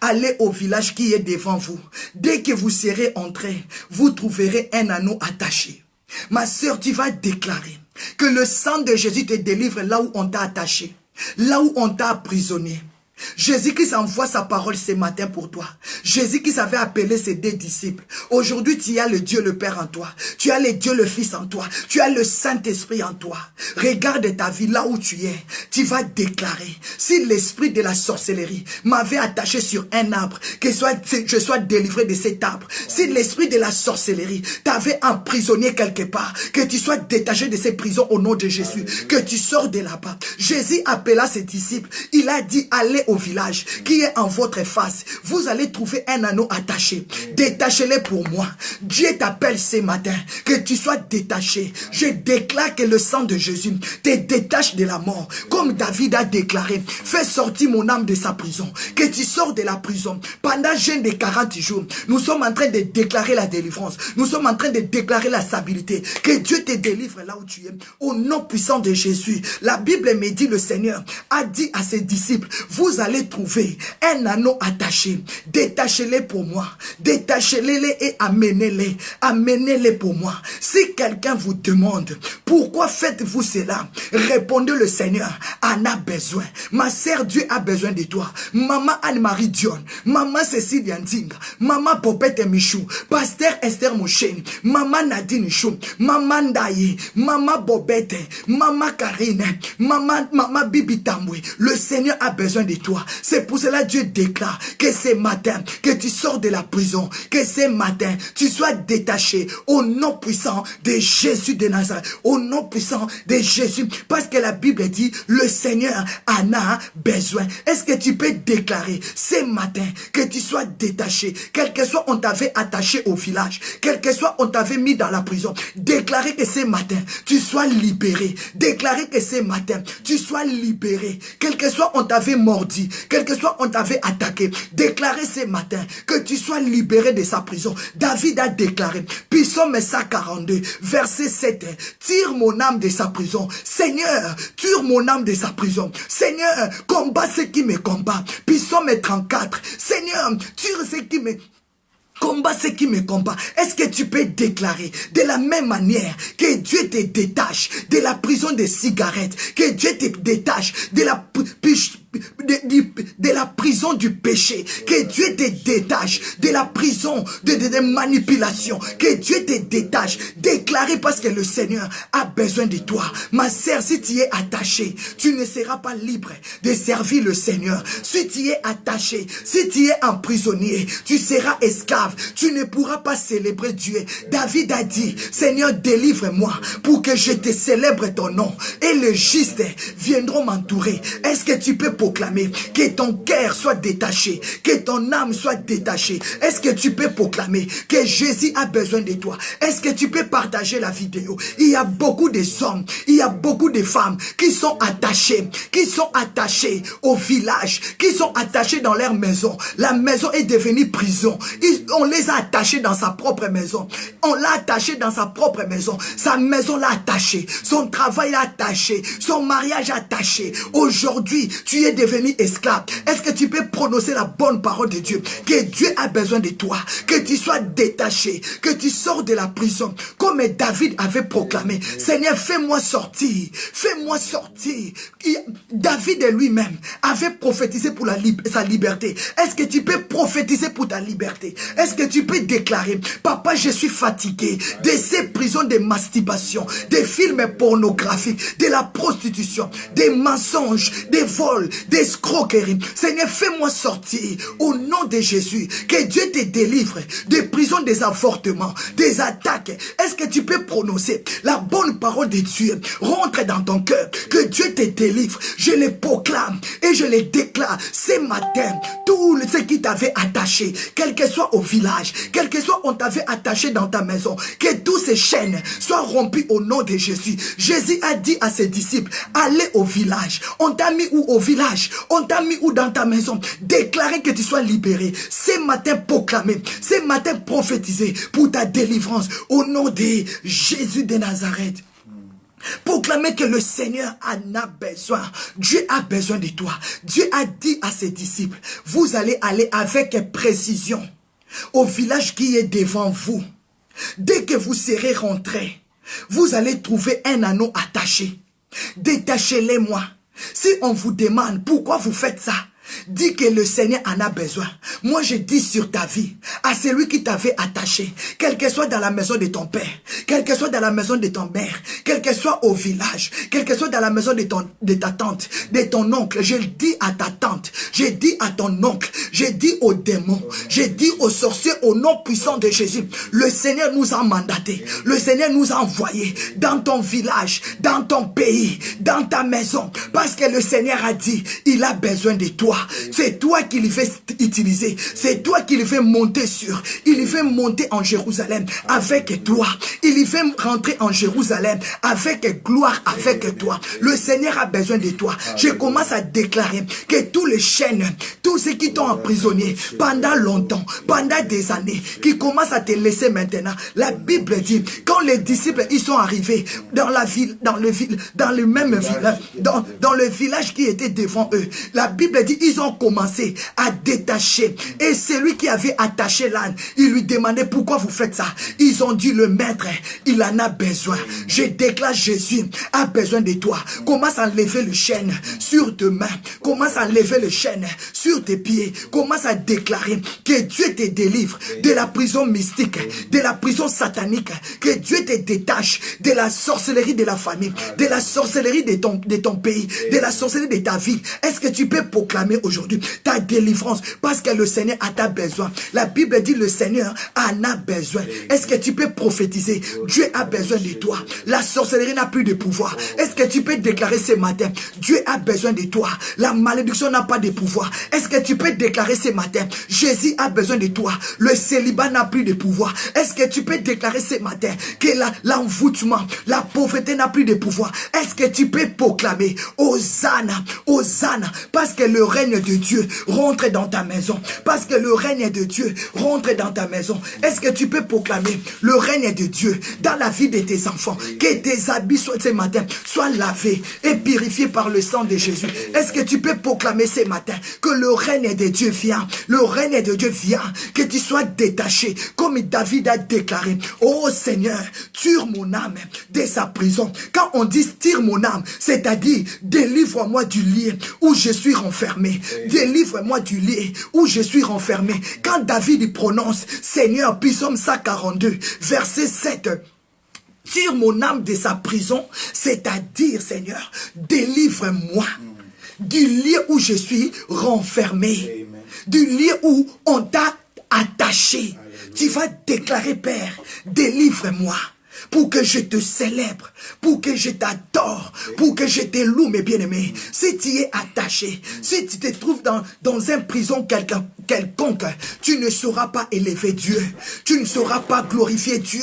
Allez au village qui est devant vous. Dès que vous serez entrés, vous trouverez un anneau attaché. Ma sœur, tu vas déclarer que le sang de Jésus te délivre là où on t'a attaché, là où on t'a emprisonné. Jésus-Christ envoie sa parole ce matin pour toi. Jésus-Christ avait appelé ses 2 disciples. Aujourd'hui, tu as le Dieu le Père en toi. Tu as le Dieu le Fils en toi. Tu as le Saint-Esprit en toi. Regarde ta vie là où tu es. Tu vas déclarer, si l'esprit de la sorcellerie m'avait attaché sur un arbre, que je sois délivré de cet arbre. Si l'esprit de la sorcellerie t'avait emprisonné quelque part, que tu sois détaché de ces prisons au nom de Jésus. Que tu sors de là-bas. Jésus appela ses disciples. Il a dit, allez au village qui est en votre face, vous allez trouver un anneau attaché. Détachez-le pour moi. Dieu t'appelle ce matin que tu sois détaché. Je déclare que le sang de Jésus te détache de la mort. Comme David a déclaré, fais sortir mon âme de sa prison. Que tu sors de la prison. Pendant jeûne de 40 jours, nous sommes en train de déclarer la délivrance. Nous sommes en train de déclarer la stabilité. Que Dieu te délivre là où tu es. Au nom puissant de Jésus. La Bible me dit, le Seigneur a dit à ses disciples, vous allez trouver un anneau attaché. Détachez-les pour moi. Détachez-les et amenez-les. Amenez-les pour moi. Si quelqu'un vous demande, pourquoi faites-vous cela? Répondez, le Seigneur en a besoin. Ma sœur, Dieu a besoin de toi. Maman Anne-Marie Dion, Maman Cécile Ndinga, Maman Popette Michou, Pasteur Esther Moucheni, Maman Nadine Chou, Maman Ndaye, Maman Bobette, Maman Karine, Maman Bibi Tamboué. Le Seigneur a besoin de toi. C'est pour cela Dieu déclare que ce matin, que tu sors de la prison, que ce matin, tu sois détaché au nom puissant de Jésus de Nazareth, au nom puissant de Jésus, parce que la Bible dit, le Seigneur en a besoin. Est-ce que tu peux déclarer ce matin que tu sois détaché, quel que soit on t'avait attaché au village, quel que soit on t'avait mis dans la prison, déclarer que ce matin, tu sois libéré, déclarer que ce matin, tu sois libéré, quel que soit on t'avait mordi, quel que soit on t'avait attaqué, déclarer ce matin que tu sois libéré de sa prison. David a déclaré, Psaume 142, verset 7, tire mon âme de sa prison. Seigneur, tire mon âme de sa prison. Seigneur, combat ceux qui me combattent. Psaume 34, Seigneur, tire ceux qui me combat ceux qui me combattent. Est-ce que tu peux déclarer de la même manière que Dieu te détache de la prison des cigarettes, que Dieu te détache de la prison du péché, que Dieu te détache de la prison de manipulation, que Dieu te détache. Déclarer, parce que le Seigneur a besoin de toi. Ma sœur, si tu es attaché, tu ne seras pas libre de servir le Seigneur. Si tu es attaché, si tu es emprisonné, tu seras esclave. Tu ne pourras pas célébrer Dieu. David a dit, Seigneur, délivre-moi pour que je te célèbre ton nom. Et les justes viendront m'entourer. Est-ce que tu peux proclamer que ton cœur soit détaché, que ton âme soit détachée? Est-ce que tu peux proclamer que Jésus a besoin de toi? Est-ce que tu peux partager la vidéo? Il y a beaucoup de hommes, il y a beaucoup de femmes qui sont attachés au village, qui sont attachés dans leur maison. La maison est devenue prison. On les a attachés dans sa propre maison. On l'a attaché dans sa propre maison. Sa maison l'a attaché. Son travail l'a attaché. Son mariage attaché. Aujourd'hui, tu es devenu esclave. Est-ce que tu peux prononcer la bonne parole de Dieu? Que Dieu a besoin de toi. Que tu sois détaché. Que tu sors de la prison. Comme David avait proclamé. Seigneur, fais-moi sortir. Fais-moi sortir. David lui-même avait prophétisé pour sa liberté. Est-ce que tu peux prophétiser pour ta liberté? Est-ce que tu peux déclarer, papa, je suis fatigué de ces prisons de masturbation, des films pornographiques, de la prostitution, des mensonges, des vols, des escroqueries. Seigneur, fais-moi sortir au nom de Jésus. Que Dieu te délivre des prisons, des avortements, des attaques. Est-ce que tu peux prononcer la bonne parole de Dieu? Rentre dans ton cœur. Que Dieu te délivre. Je les proclame et je les déclare ce matin. Tout ce qui t'avait attaché, quel que soit au village, quel que soit on t'avait attaché dans ta maison, que tous ces chaînes soient rompues au nom de Jésus. Jésus a dit à ses disciples, allez au village. On t'a mis où au village? On t'a mis où dans ta maison? Déclarer que tu sois libéré. Ce matin proclamer, ce matin prophétiser pour ta délivrance au nom de Jésus de Nazareth. Proclamer que le Seigneur en a besoin. Dieu a besoin de toi. Dieu a dit à ses disciples, vous allez aller avec précision au village qui est devant vous. Dès que vous serez rentrés, vous allez trouver un anneau attaché. Détachez-les-moi. Si on vous demande pourquoi vous faites ça, dis que le Seigneur en a besoin. Moi, je dis sur ta vie, à celui qui t'avait attaché, quel que soit dans la maison de ton père, quel que soit dans la maison de ton mère, quel que soit au village, quel que soit dans la maison de ta tante, de ton oncle, je dis à ta tante, je dis à ton oncle, je dis aux démons, je dis aux sorciers au nom puissant de Jésus. Le Seigneur nous a mandatés, le Seigneur nous a envoyés dans ton village, dans ton pays, dans ta maison, parce que le Seigneur a dit, il a besoin de toi. C'est toi qu'il veut utiliser. C'est toi qu'il veut monter sur. Il veut monter en Jérusalem avec toi. Il veut rentrer en Jérusalem avec gloire avec toi. Le Seigneur a besoin de toi. Je commence à déclarer que tous les chaînes, tous ceux qui t'ont emprisonné pendant longtemps, pendant des années, qui commencent à te laisser maintenant. La Bible dit, quand les disciples ils sont arrivés dans la ville, dans le même village, dans le village qui était devant eux, la Bible dit, ils ont commencé à détacher. Et celui qui avait attaché l'âne, il lui demandait pourquoi vous faites ça. Ils ont dit, le maître, il en a besoin. Je déclare, Jésus a besoin de toi. Commence à lever le chêne sur tes mains. Commence à lever le chêne sur tes pieds. Commence à déclarer que Dieu te délivre de la prison mystique, de la prison satanique. Que Dieu te détache de la sorcellerie de la famille, de la sorcellerie de ton pays, de la sorcellerie de ta vie. Est-ce que tu peux proclamer aujourd'hui ta délivrance parce que le Seigneur a ta besoin? La Bible dit le Seigneur en a besoin. Est-ce que tu peux prophétiser? Dieu a besoin de toi. La sorcellerie n'a plus de pouvoir. Est-ce que tu peux déclarer ce matin? Dieu a besoin de toi. La malédiction n'a pas de pouvoir. Est-ce que tu peux déclarer ce matin? Jésus a besoin de toi. Le célibat n'a plus de pouvoir. Est-ce que tu peux déclarer ce matin que l'envoûtement, la pauvreté n'a plus de pouvoir? Est-ce que tu peux proclamer Hosanna, Hosanna, parce que le règne de Dieu rentre dans ta maison, parce que le règne de Dieu rentre dans ta maison. Est-ce que tu peux proclamer le règne de Dieu dans la vie de tes enfants? Que tes habits ce matin soient lavés et purifiés par le sang de Jésus. Est-ce que tu peux proclamer ce matin que le règne de Dieu vient, le règne de Dieu vient, que tu sois détaché comme David a déclaré, oh Seigneur, tire mon âme de sa prison. Quand on dit tire mon âme, c'est-à-dire délivre-moi du lit où je suis renfermé. Délivre-moi du lit où je suis renfermé. Quand David prononce Seigneur, Psaume 142, verset 7, tire mon âme de sa prison, c'est-à-dire Seigneur, délivre-moi du lit où je suis renfermé, du lit où on t'a attaché. Tu vas déclarer, Père, délivre-moi. pour que je te célèbre, pour que je t'adore, pour que je te loue, mes bien-aimés. Si tu es attaché, si tu te trouves dans une prison quelconque, tu ne sauras pas élever Dieu, tu ne sauras pas glorifier Dieu,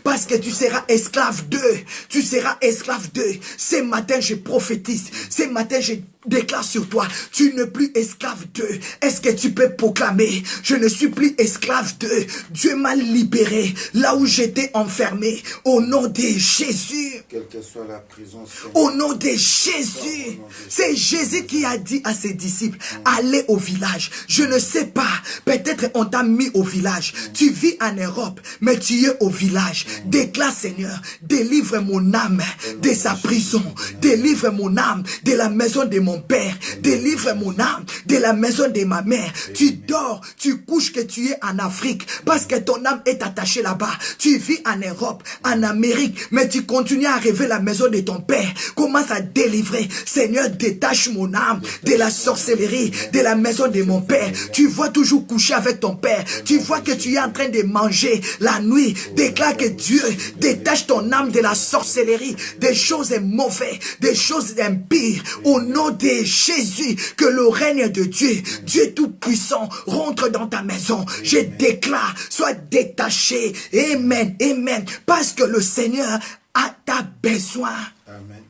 parce que tu seras esclave d'eux, tu seras esclave d'eux. Ce matin, je prophétise, ce matin, je déclare sur toi, tu n'es plus esclave d'eux. Est-ce que tu peux proclamer, je ne suis plus esclave d'eux, Dieu m'a libéré là où j'étais enfermé, au nom de Jésus. Quelle que soit la prison, au nom de Jésus. C'est Jésus qui a dit à ses disciples, allez au village. Je ne sais pas, peut-être on t'a mis au village. Tu vis en Europe, mais tu es au village. Déclare, Seigneur, délivre mon âme de sa prison. Délivre mon âme de la maison de mon père. Délivre mon âme de la maison de ma mère. Tu dors, tu couches que tu es en Afrique parce que ton âme est attachée là-bas. Tu vis en Europe, en Amérique, mais tu continues à rêver la maison de ton père. Commence à délivrer. Seigneur, détache mon âme de la sorcellerie, de la maison de mon père. Tu vois toujours coucher avec ton père. Tu vois que tu es en train de manger la nuit. Déclare que Dieu détache ton âme de la sorcellerie, des choses mauvaises, des choses impires. Au nom de Jésus, que le règne de Dieu, Dieu Tout-Puissant, rentre dans ta maison. Je déclare, sois détaché. Amen, amen. Parce que le Seigneur a ta besoin. Amen.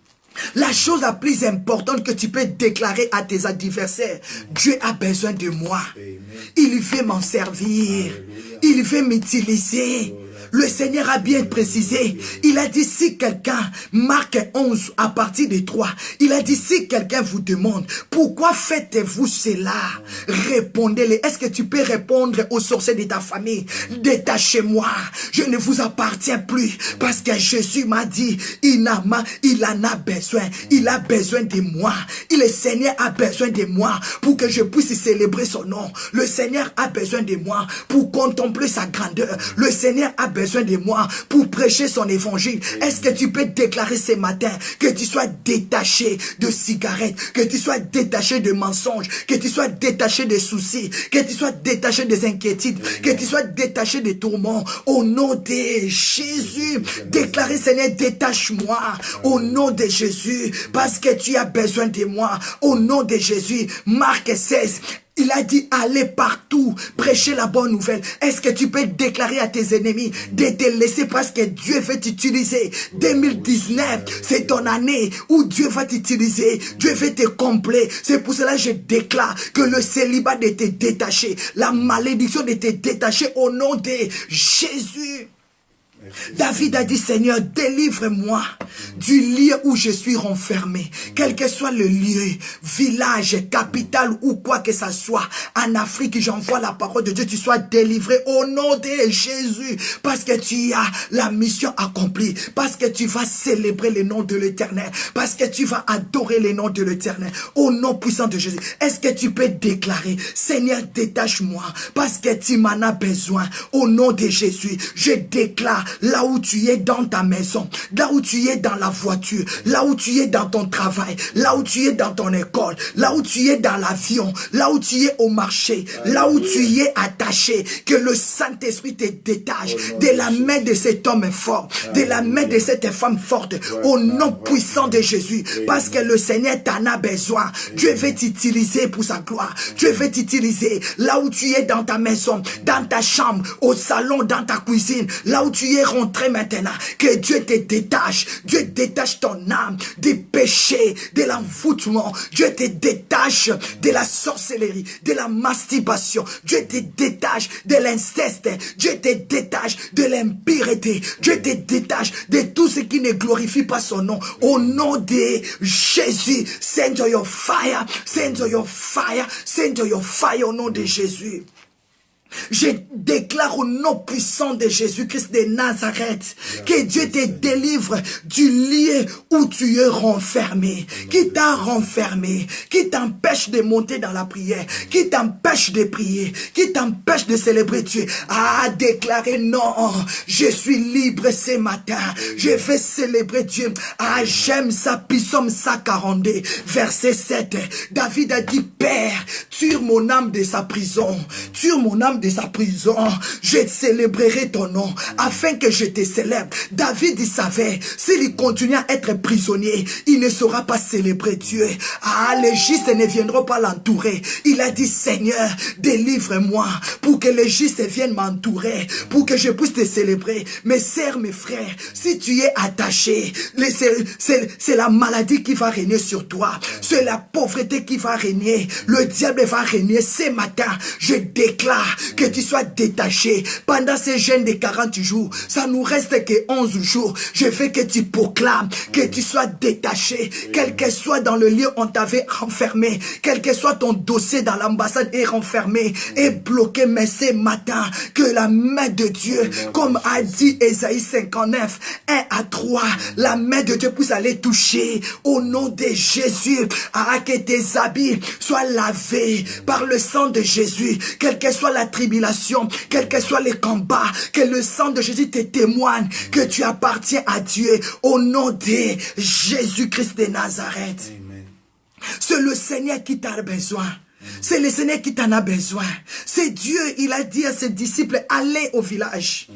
La chose la plus importante que tu peux déclarer à tes adversaires, Dieu a besoin de moi. Amen. Il veut m'en servir. Alléluia. Il veut m'utiliser. Le Seigneur a bien précisé. Il a dit si quelqu'un, Marc 11 à partir de 3, il a dit si quelqu'un vous demande pourquoi faites-vous cela, répondez-le. Est-ce que tu peux répondre aux sorciers de ta famille? Détachez-moi, je ne vous appartiens plus parce que Jésus m'a dit il en a besoin. Il a besoin de moi. Le Seigneur a besoin de moi pour que je puisse célébrer son nom. Le Seigneur a besoin de moi pour contempler sa grandeur. Le Seigneur a besoin de moi pour prêcher son évangile. Est-ce que tu peux déclarer ce matin que tu sois détaché de cigarettes, que tu sois détaché de mensonges, que tu sois détaché de soucis, que tu sois détaché des inquiétudes, que tu sois détaché des tourments. Au nom de Jésus, déclarez Seigneur, détache-moi au nom de Jésus, parce que tu as besoin de moi. Au nom de Jésus, Marc 16, il a dit, allez partout, prêcher la bonne nouvelle. Est-ce que tu peux déclarer à tes ennemis de te laisser parce que Dieu veut t'utiliser? 2019, c'est ton année où Dieu va t'utiliser. Dieu veut te combler. C'est pour cela que je déclare que le célibat de te détacher, la malédiction de te détacher au nom de Jésus. David a dit, Seigneur, délivre-moi du lieu où je suis renfermé. Quel que soit le lieu, village, capitale ou quoi que ça soit, en Afrique, j'envoie la parole de Dieu, tu sois délivré au nom de Jésus. Parce que tu as la mission accomplie. Parce que tu vas célébrer le nom de l'Éternel. Parce que tu vas adorer le nom de l'Éternel. Au nom puissant de Jésus. Est-ce que tu peux déclarer, Seigneur, détache-moi. Parce que tu m'en as besoin. Au nom de Jésus, je déclare, là où tu es dans ta maison, là où tu es dans la voiture, là où tu es dans ton travail, là où tu es dans ton école, là où tu es dans l'avion, là où tu es au marché, là où tu y es attaché, que le Saint-Esprit te détache de la main de cet homme fort, de la main de cette femme forte, au nom puissant de Jésus, parce que le Seigneur t'en a besoin. Dieu veut t'utiliser pour sa gloire. Dieu veut t'utiliser là où tu es dans ta maison, dans ta chambre, au salon, dans ta cuisine, là où tu es rentré maintenant, que Dieu te détache. Dieu détache ton âme des péchés, de l'envoûtement. Dieu te détache de la sorcellerie, de la masturbation. Dieu te détache de l'inceste. Dieu te détache de l'impureté. Dieu te détache de tout ce qui ne glorifie pas son nom. Au nom de Jésus, send your fire, send your fire, send your fire au nom de Jésus. Je déclare au nom puissant de Jésus-Christ de Nazareth que Dieu te délivre du lieu où tu es renfermé, qui t'a renfermé, qui t'empêche de monter dans la prière, qui t'empêche de prier, qui t'empêche de célébrer Dieu. Ah, déclarer non, je suis libre ce matin, je vais célébrer Dieu. Ah, j'aime ça, Psaume 142, verset 7. David a dit, Père, tire mon âme de sa prison, tire mon âme de sa prison, je célébrerai ton nom, afin que je te célèbre. David, il savait, s'il continue à être prisonnier, il ne saura pas célébrer Dieu. Ah, les justes ne viendront pas l'entourer. Il a dit, Seigneur, délivre-moi, pour que les justes viennent m'entourer, pour que je puisse te célébrer. Mes sœurs, mes frères, si tu es attaché, c'est la maladie qui va régner sur toi, c'est la pauvreté qui va régner, le diable va régner. Ce matin, je déclare que tu sois détaché. Pendant ces jeûnes de 40 jours, ça nous reste que 11 jours. Je veux que tu proclames que tu sois détaché, quel que soit dans le lieu où on t'avait renfermé, quel que soit ton dossier dans l'ambassade est renfermé, est bloqué. Mais ce matin, que la main de Dieu, comme a dit Ésaïe 59, 1 à 3, la main de Dieu puisse aller toucher au nom de Jésus, à que tes habits soient lavés par le sang de Jésus, quelle que soit la tribulation, quels que soient les combats, que le sang de Jésus te témoigne que tu appartiens à Dieu au nom de Jésus-Christ de Nazareth. C'est le Seigneur qui t'a besoin. C'est le Seigneur qui t'en a besoin. C'est Dieu, il a dit à ses disciples, allez au village.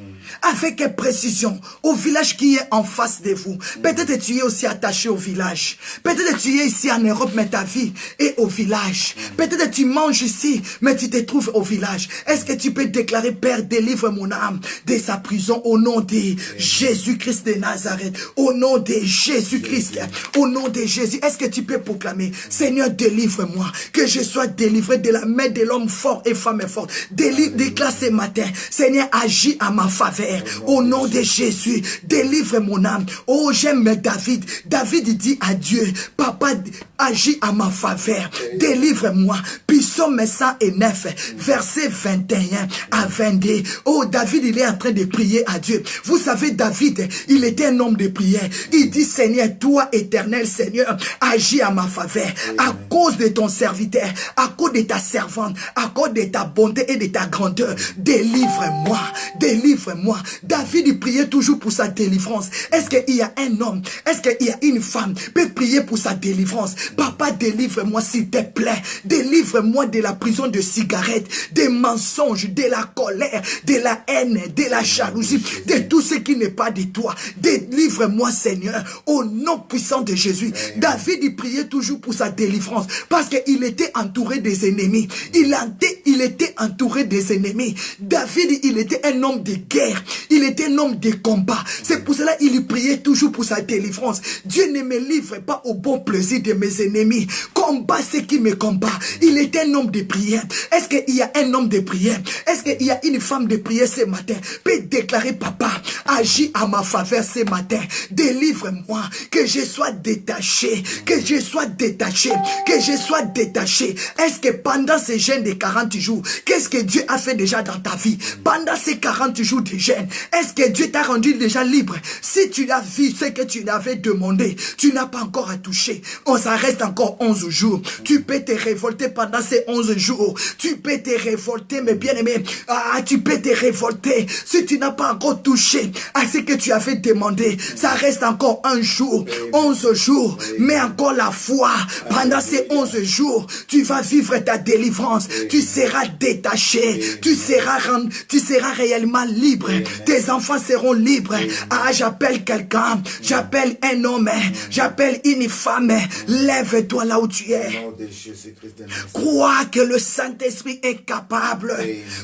Avec précision, au village qui est en face de vous. Peut-être tu es aussi attaché au village. Peut-être tu es ici en Europe, mais ta vie est au village. Peut-être tu manges ici, mais tu te trouves au village. Est-ce que tu peux déclarer, Père, délivre mon âme de sa prison au nom de Jésus-Christ de Nazareth. Au nom de Jésus-Christ. Au nom de Jésus. Est-ce que tu peux proclamer, Seigneur, délivre-moi, que je sois délivré de la main de l'homme fort et femme forte. Déclare ce matin, Seigneur, agis à ma faveur. Au nom de Jésus, délivre mon âme. Oh, j'aime David. David dit à Dieu, Papa, agis à ma faveur. Délivre-moi. Psaume 109, verset 21 à 22. Oh, David, il est en train de prier à Dieu. Vous savez, David, il était un homme de prière. Il dit, Seigneur, toi, éternel Seigneur, agis à ma faveur. À cause de ton serviteur, à cause de ta servante, à cause de ta bonté et de ta grandeur, délivre-moi, délivre-moi. David, il priait toujours pour sa délivrance. Est-ce qu'il y a un homme, est-ce qu'il y a une femme qui peut prier pour sa délivrance? Papa, délivre-moi s'il te plaît. Délivre-moi de la prison de cigarettes, des mensonges, de la colère, de la haine, de la jalousie, de tout ce qui n'est pas de toi. Délivre-moi, Seigneur, au nom puissant de Jésus. David, il priait toujours pour sa délivrance parce qu'il était entouré des ennemis. Il était entouré des ennemis. David, il était un homme de guerre. Il était un homme de combat. C'est pour cela qu'il priait toujours pour sa délivrance. Dieu ne me livre pas au bon plaisir de mes ennemis. Combat ceux qui me combattent. Il était un homme de prière. Est-ce qu'il y a un homme de prière? Est-ce qu'il y a une femme de prière ce matin? Peut déclarer, Papa, agis à ma faveur ce matin. Délivre-moi, que je sois détaché, que je sois détaché, que je sois détaché. Est-ce que pendant ces jeûnes de 40 jours, qu'est-ce que Dieu a fait déjà dans ta vie? Pendant ces 40 jours de jeûne, est-ce que Dieu t'a rendu déjà libre? Si tu as vu ce que tu l'avais demandé, tu n'as pas encore à toucher. Ça reste encore 11 jours. Tu peux te révolter pendant ces 11 jours. Tu peux te révolter, mes bien-aimés. Tu peux te révolter. Si tu n'as pas encore touché à ce que tu avais demandé, ça reste encore un jour, 11 jours. Mais encore la foi. Pendant ces 11 jours, tu vas vivre ta délivrance. Tu seras détaché. Tu seras réellement libre. Tes enfants seront libres. J'appelle quelqu'un. J'appelle un homme. J'appelle une femme. Lève-toi là où tu es. Crois que le Saint-Esprit est capable.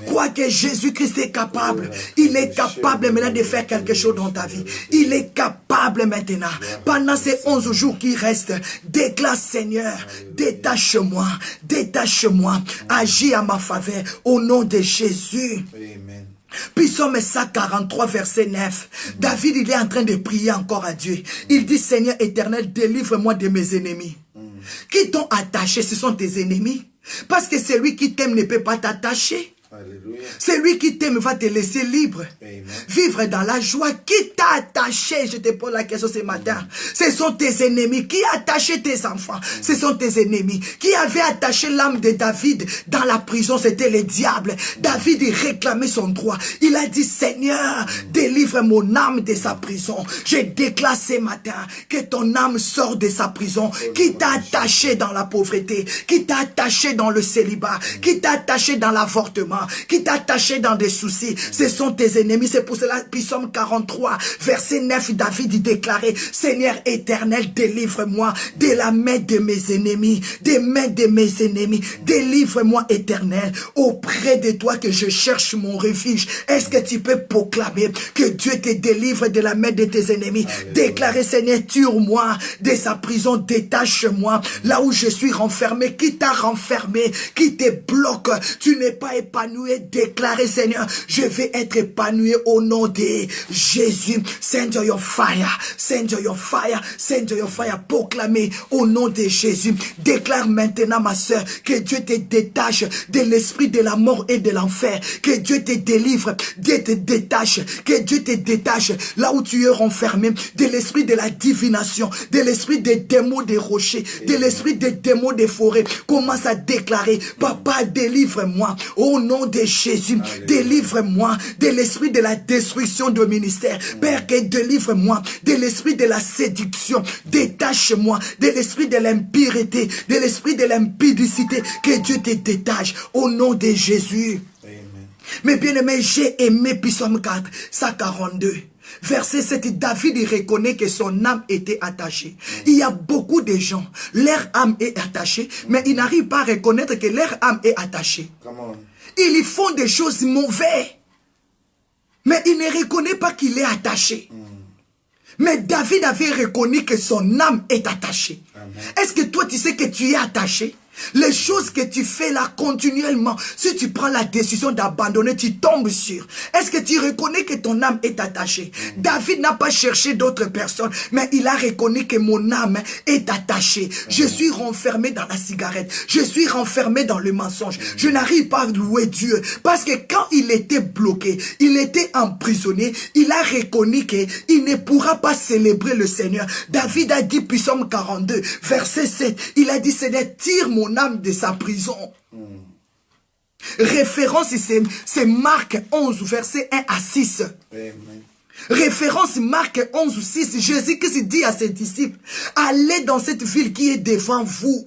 Crois que Jésus-Christ est capable. Il est capable maintenant de faire quelque chose dans ta vie. Il est capable maintenant. Pendant ces 11 jours qui restent, déclare, Seigneur, détache-moi, détache-moi. Agis à ma faveur au nom de Jésus. Amen. Psaume 143, verset 9. David, il est en train de prier encore à Dieu. Il dit, Seigneur éternel, délivre-moi de mes ennemis. Qui t'ont attaché, ce sont tes ennemis. Parce que celui qui t'aime ne peut pas t'attacher. Celui qui t'aime va te laisser libre. Amen. Vivre dans la joie. Qui t'a attaché? Je te pose la question ce matin. Ce sont tes ennemis. Qui a attaché tes enfants? Ce sont tes ennemis. Qui avait attaché l'âme de David dans la prison? C'était le diable. David, il réclamait son droit. Il a dit, Seigneur, délivre mon âme de sa prison. Je déclare ce matin que ton âme sort de sa prison. Qui t'a attaché dans la pauvreté? Qui t'a attaché dans le célibat? Qui t'a attaché dans l'avortement? moi, qui t'a attaché dans des soucis. Ce sont tes ennemis. C'est pour cela, Psaume 43, verset 9, David déclarait, Seigneur éternel, délivre-moi de la main de mes ennemis, des mains de mes ennemis. Délivre-moi éternel, auprès de toi que je cherche mon refuge. Est-ce que tu peux proclamer que Dieu te délivre de la main de tes ennemis? Déclarer, Seigneur, tire-moi de sa prison, détache-moi là où je suis renfermé. Qui t'a renfermé, qui te bloque, tu n'es pas épanoui. Déclarer, Seigneur, je vais être épanoui au nom de Jésus. Send your fire, send your fire, send your fire. Proclamer au nom de Jésus. Déclare maintenant, ma soeur, que Dieu te détache de l'esprit de la mort et de l'enfer. Que Dieu te délivre, Dieu te détache, que Dieu te détache là où tu es renfermé, de l'esprit de la divination, de l'esprit des démons des rochers, de l'esprit des démons des forêts. Commence à déclarer, papa, délivre-moi au nom de Jésus. Délivre-moi de l'esprit de la destruction de ministère. Père, que délivre-moi de l'esprit de la séduction. Détache-moi de l'esprit de l'impureté, de l'esprit de l'impudicité. Que Dieu te détache au nom de Jésus. Amen. Mais bien aimé, j'ai aimé Psaume 4, 142. Verset 7, David il reconnaît que son âme était attachée. Il y a beaucoup de gens, leur âme est attachée, mais ils n'arrivent pas à reconnaître que leur âme est attachée. Ils y font des choses mauvaises, mais ils ne reconnaissent pas qu'il est attaché. Mais David avait reconnu que son âme est attachée. Est-ce que toi tu sais que tu es attaché? Les choses que tu fais là continuellement, si tu prends la décision d'abandonner, tu tombes sur. Est-ce que tu reconnais que ton âme est attachée? David n'a pas cherché d'autres personnes, mais il a reconnu que mon âme est attachée. Je suis renfermé dans la cigarette. Je suis renfermé dans le mensonge. Je n'arrive pas à louer Dieu. Parce que quand il était bloqué, il était emprisonné, il a reconnu qu'il ne pourra pas célébrer le Seigneur. David a dit, Psaume 42, verset 7, il a dit, Seigneur, tire mon âme de sa prison. Référence, c'est Marc 11, verset 1 à 6. Amen. Référence Marc 11 ou 6. Jésus-Christ dit à ses disciples, allez dans cette ville qui est devant vous.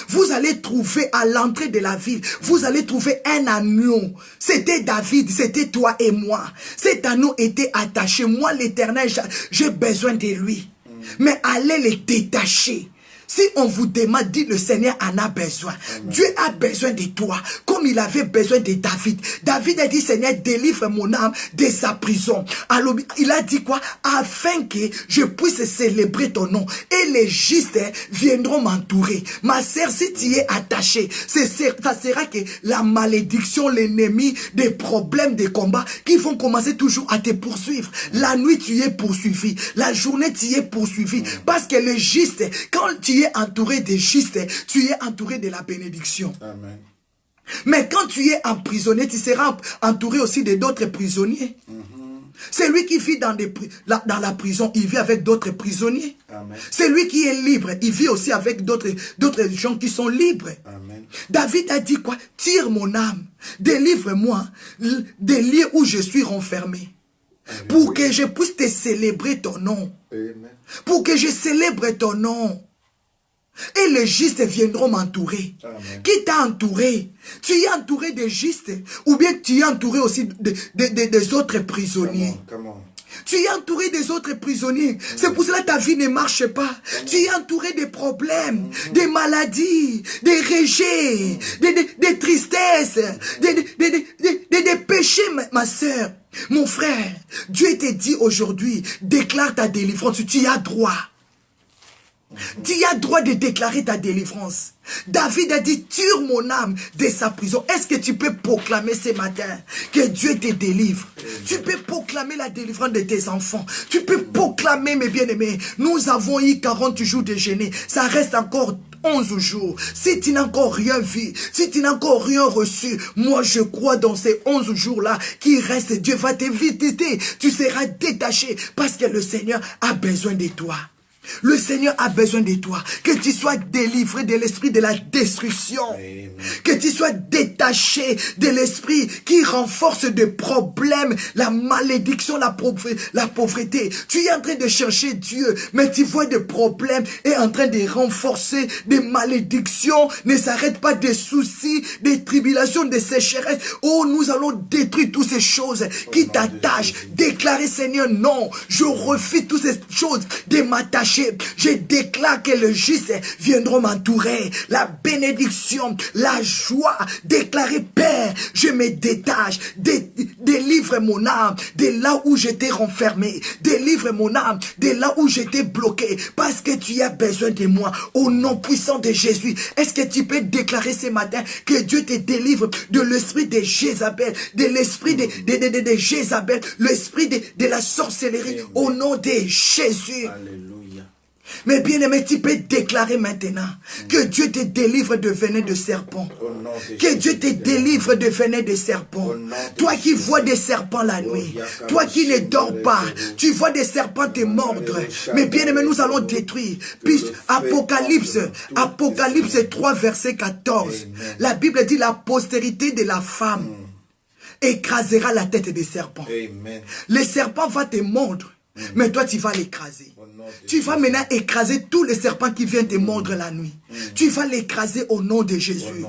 Vous allez trouver à l'entrée de la ville, vous allez trouver un agneau. C'était David, c'était toi et moi. Cet agneau était attaché. Moi, l'Éternel, j'ai besoin de lui. Mais allez le détacher. Si on vous demande, dit le Seigneur en a besoin. Amen. Dieu a besoin de toi, comme il avait besoin de David. David a dit, Seigneur, délivre mon âme de sa prison. Alors, il a dit quoi? Afin que je puisse célébrer ton nom. Et les justes viendront m'entourer. Ma sœur, si tu es attaché, ça sera que la malédiction, l'ennemi, des problèmes, des combats, qui vont commencer toujours à te poursuivre. La nuit, tu es poursuivi. La journée, tu es poursuivi. Parce que le juste, quand tu es entouré des justes, tu es entouré de la bénédiction. Amen. Mais quand tu es emprisonné, tu seras entouré aussi de d'autres prisonniers. Celui qui vit dans la prison, il vit avec d'autres prisonniers. Amen. Celui qui est libre, il vit aussi avec d'autres gens qui sont libres. Amen. David a dit quoi? Tire mon âme, délivre-moi des lieux où je suis renfermé. Amen. Pour que je puisse te célébrer ton nom. Amen. Pour que je célèbre ton nom. Et les justes viendront m'entourer. Qui t'a entouré? Tu es entouré des justes ou bien tu es entouré aussi des autres prisonniers? Comment? Tu es entouré des autres prisonniers. C'est pour cela que ta vie ne marche pas. Tu es entouré des problèmes, des maladies, des rejets, des tristesses, des péchés, ma soeur. Mon frère, Dieu te dit aujourd'hui, déclare ta délivrance. Tu as droit. Tu as droit de déclarer ta délivrance. David a dit, tire mon âme de sa prison. Est-ce que tu peux proclamer ce matin que Dieu te délivre? Tu peux proclamer la délivrance de tes enfants. Tu peux proclamer, mes bien-aimés, nous avons eu 40 jours de jeûne. Ça reste encore 11 jours. Si tu n'as encore rien vu, si tu n'as encore rien reçu, moi je crois dans ces 11 jours-là qui restent, Dieu va te visiter. Tu seras détaché parce que le Seigneur a besoin de toi. Le Seigneur a besoin de toi. Que tu sois délivré de l'esprit de la destruction. Amen. Que tu sois détaché de l'esprit qui renforce des problèmes, la malédiction, la pauvreté. Tu es en train de chercher Dieu, mais tu vois des problèmes et en train de renforcer des malédictions. Ne s'arrête pas des soucis, des tribulations, des sécheresses. Oh, nous allons détruire toutes ces choses qui t'attachent. Déclarer, Seigneur, non, je refuse toutes ces choses de m'attacher. Je déclare que le juste viendront m'entourer. La bénédiction, la joie. Déclarer, Père, je me détache. Délivre mon âme de là où j'étais renfermé. Délivre mon âme de là où j'étais bloqué. Parce que tu as besoin de moi. Au nom puissant de Jésus. Est-ce que tu peux déclarer ce matin que Dieu te délivre de l'esprit de Jézabel, de l'esprit de Jézabel, l'esprit de la sorcellerie, au nom de Jésus. Alléluia. Mais bien aimé, tu peux déclarer maintenant que Dieu te délivre de venin de serpent. Que Dieu te délivre de venin de serpent. Toi qui vois des serpents la nuit, toi qui ne dors pas, tu vois des serpents te mordre. Mais bien aimé, nous allons détruire. Puis Apocalypse 3 verset 14. La Bible dit la postérité de la femme écrasera la tête des serpents. Le serpent va te mordre, mais toi tu vas l'écraser. Tu vas maintenant écraser tous les serpents qui viennent te mordre la nuit. Tu vas l'écraser au nom de Jésus.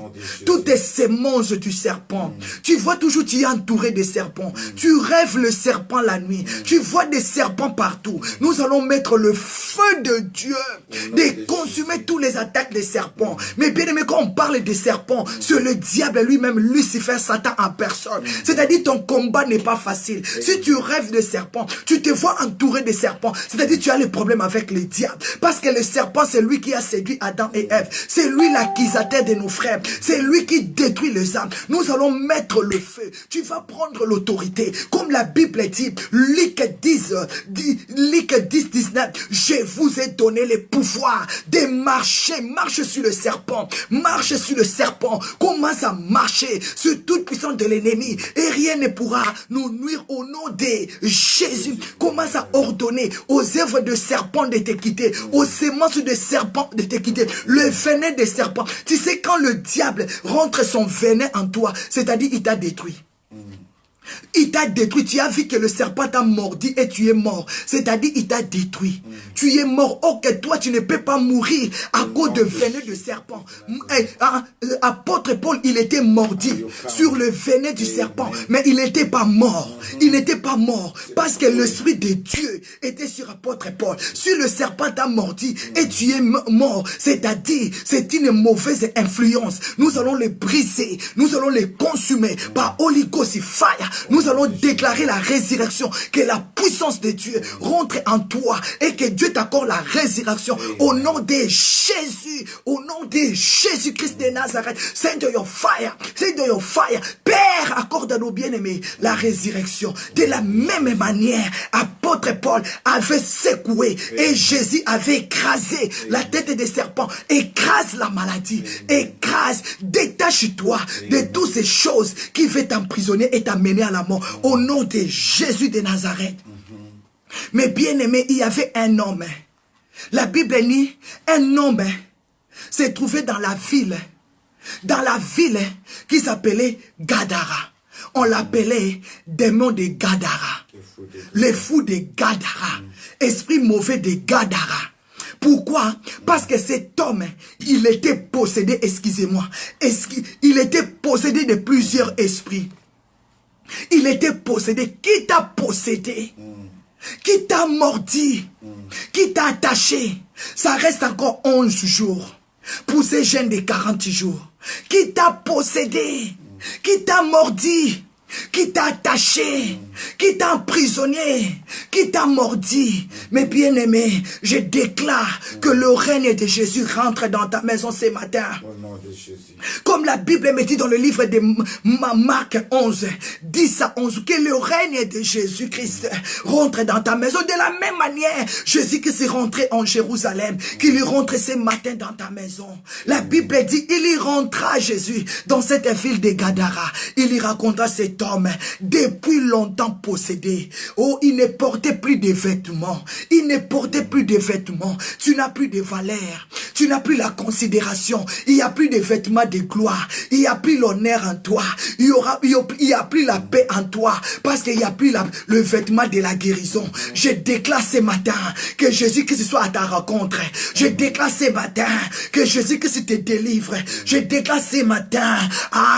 Toutes les semences du serpent. Tu vois toujours, tu es entouré de serpents. Tu rêves le serpent la nuit. Tu vois des serpents partout. Nous allons mettre le feu de Dieu de consumer tous les attaques des serpents. Mais bien aimé, quand on parle des serpents, c'est le diable lui-même, Lucifer, Satan en personne. C'est-à-dire ton combat n'est pas facile. Si tu rêves de serpents, tu te vois entouré de serpents. C'est-à-dire tu as les problèmes avec le diable. Parce que le serpent, c'est lui qui a séduit Adam et Ève. C'est lui l'accusateur de nos frères. C'est lui qui détruit les âmes. Nous allons mettre le feu. Tu vas prendre l'autorité. Comme la Bible dit, Luc 10, 19, je vous ai donné le pouvoir de marcher. Marche sur le serpent. Marche sur le serpent. Commence à marcher sur toute puissance de l'ennemi. Et rien ne pourra nous nuire au nom de Jésus. Commence à ordonner aux œuvres de serpent de te quitter, aux semences de serpent de te quitter, le venin des serpents. Tu sais, quand le diable rentre son venin en toi, c'est-à-dire il t'a détruit. Il t'a détruit. Tu as vu que le serpent t'a mordu et tu es mort. C'est-à-dire il t'a détruit. Tu es mort. Oh, que toi tu ne peux pas mourir à cause de venin de serpent. Apôtre Paul, il était mordu sur le venin du serpent. Mais il n'était pas mort. Il n'était pas mort. Parce que l'esprit de Dieu était sur apôtre Paul. Sur le serpent t'a mordu et tu es mort. C'est-à-dire c'est une mauvaise influence. Nous allons les briser. Nous allons les consumer par Holy Ghost fire. Nous allons déclarer la résurrection, que la puissance de Dieu rentre en toi et que Dieu t'accorde la résurrection au nom de Jésus, au nom de Jésus-Christ de Nazareth. Send your fire, send your fire. Père, accorde à nos bien-aimés la résurrection. De la même manière, apôtre Paul avait secoué et Jésus avait écrasé la tête des serpents. Écrase la maladie, écrase, détache-toi de toutes ces choses qui veulent t'emprisonner et t'amener à la mort. Au nom de Jésus de Nazareth. Mais bien aimé, il y avait un homme. La Bible dit, un homme s'est trouvé dans la ville qui s'appelait Gadara. On l'appelait démon de Gadara. Le fou de Gadara. Esprit mauvais de Gadara. Pourquoi? Parce que cet homme, il était possédé, excusez-moi, il était possédé de plusieurs esprits. Il était possédé. Qui t'a possédé? Qui t'a mordi? Qui t'a attaché? Ça reste encore 11 jours. Pour ces jeunes de 40 jours. Qui t'a possédé? Qui t'a mordi? Qui t'a attaché? Qui t'a emprisonné? Qui t'a mordi? Mais bien aimé, je déclare que le règne de Jésus rentre dans ta maison ce matin. Au nom de Jésus. Comme la Bible me dit dans le livre de Marc 11, 10 à 11, que le règne de Jésus-Christ rentre dans ta maison. De la même manière, Jésus-Christ est rentré en Jérusalem, qu'il y rentre ce matin dans ta maison. La Bible dit, il y rentra Jésus dans cette ville de Gadara. Il y raconta cette cet homme, depuis longtemps possédé. Oh, il ne portait plus de vêtements. Il ne portait plus de vêtements. Tu n'as plus de valeur. Tu n'as plus la considération. Il n'y a plus de vêtements de gloire. Il n'y a plus l'honneur en toi. Il n'y a plus la paix en toi. Parce qu'il n'y a plus le vêtement de la guérison. Je déclare ce matin que Jésus-Christ soit à ta rencontre. Je déclare ce matin que Jésus-Christ te délivre. Je déclare ce matin,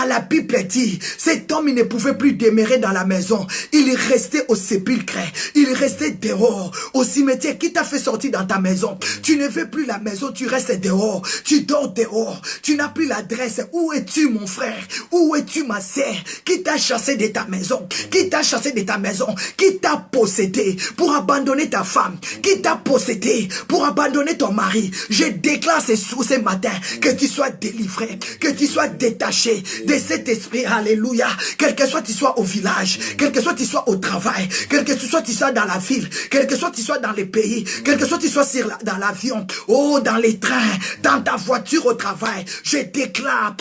la Bible dit, cet homme il ne pouvait plus demeurer dans la maison. Il restait au sépulcre. Il restait dehors, au cimetière. Qui t'a fait sortir dans ta maison? Tu ne veux plus la maison, tu restes dehors. Tu dors dehors. Tu n'as plus l'adresse. Où es-tu, mon frère? Où es-tu, ma sœur? Qui t'a chassé de ta maison? Qui t'a chassé de ta maison? Qui t'a possédé pour abandonner ta femme? Qui t'a possédé pour abandonner ton mari? Je déclare ce matin que tu sois délivré, que tu sois détaché de cet esprit. Alléluia. Quel que soit tu sois au village, quel que soit tu sois au travail, quel que soit tu sois dans la ville, quel que soit tu sois dans les pays, quel que soit tu sois dans l'avion, oh, dans les trains, dans ta voiture au travail, je déclare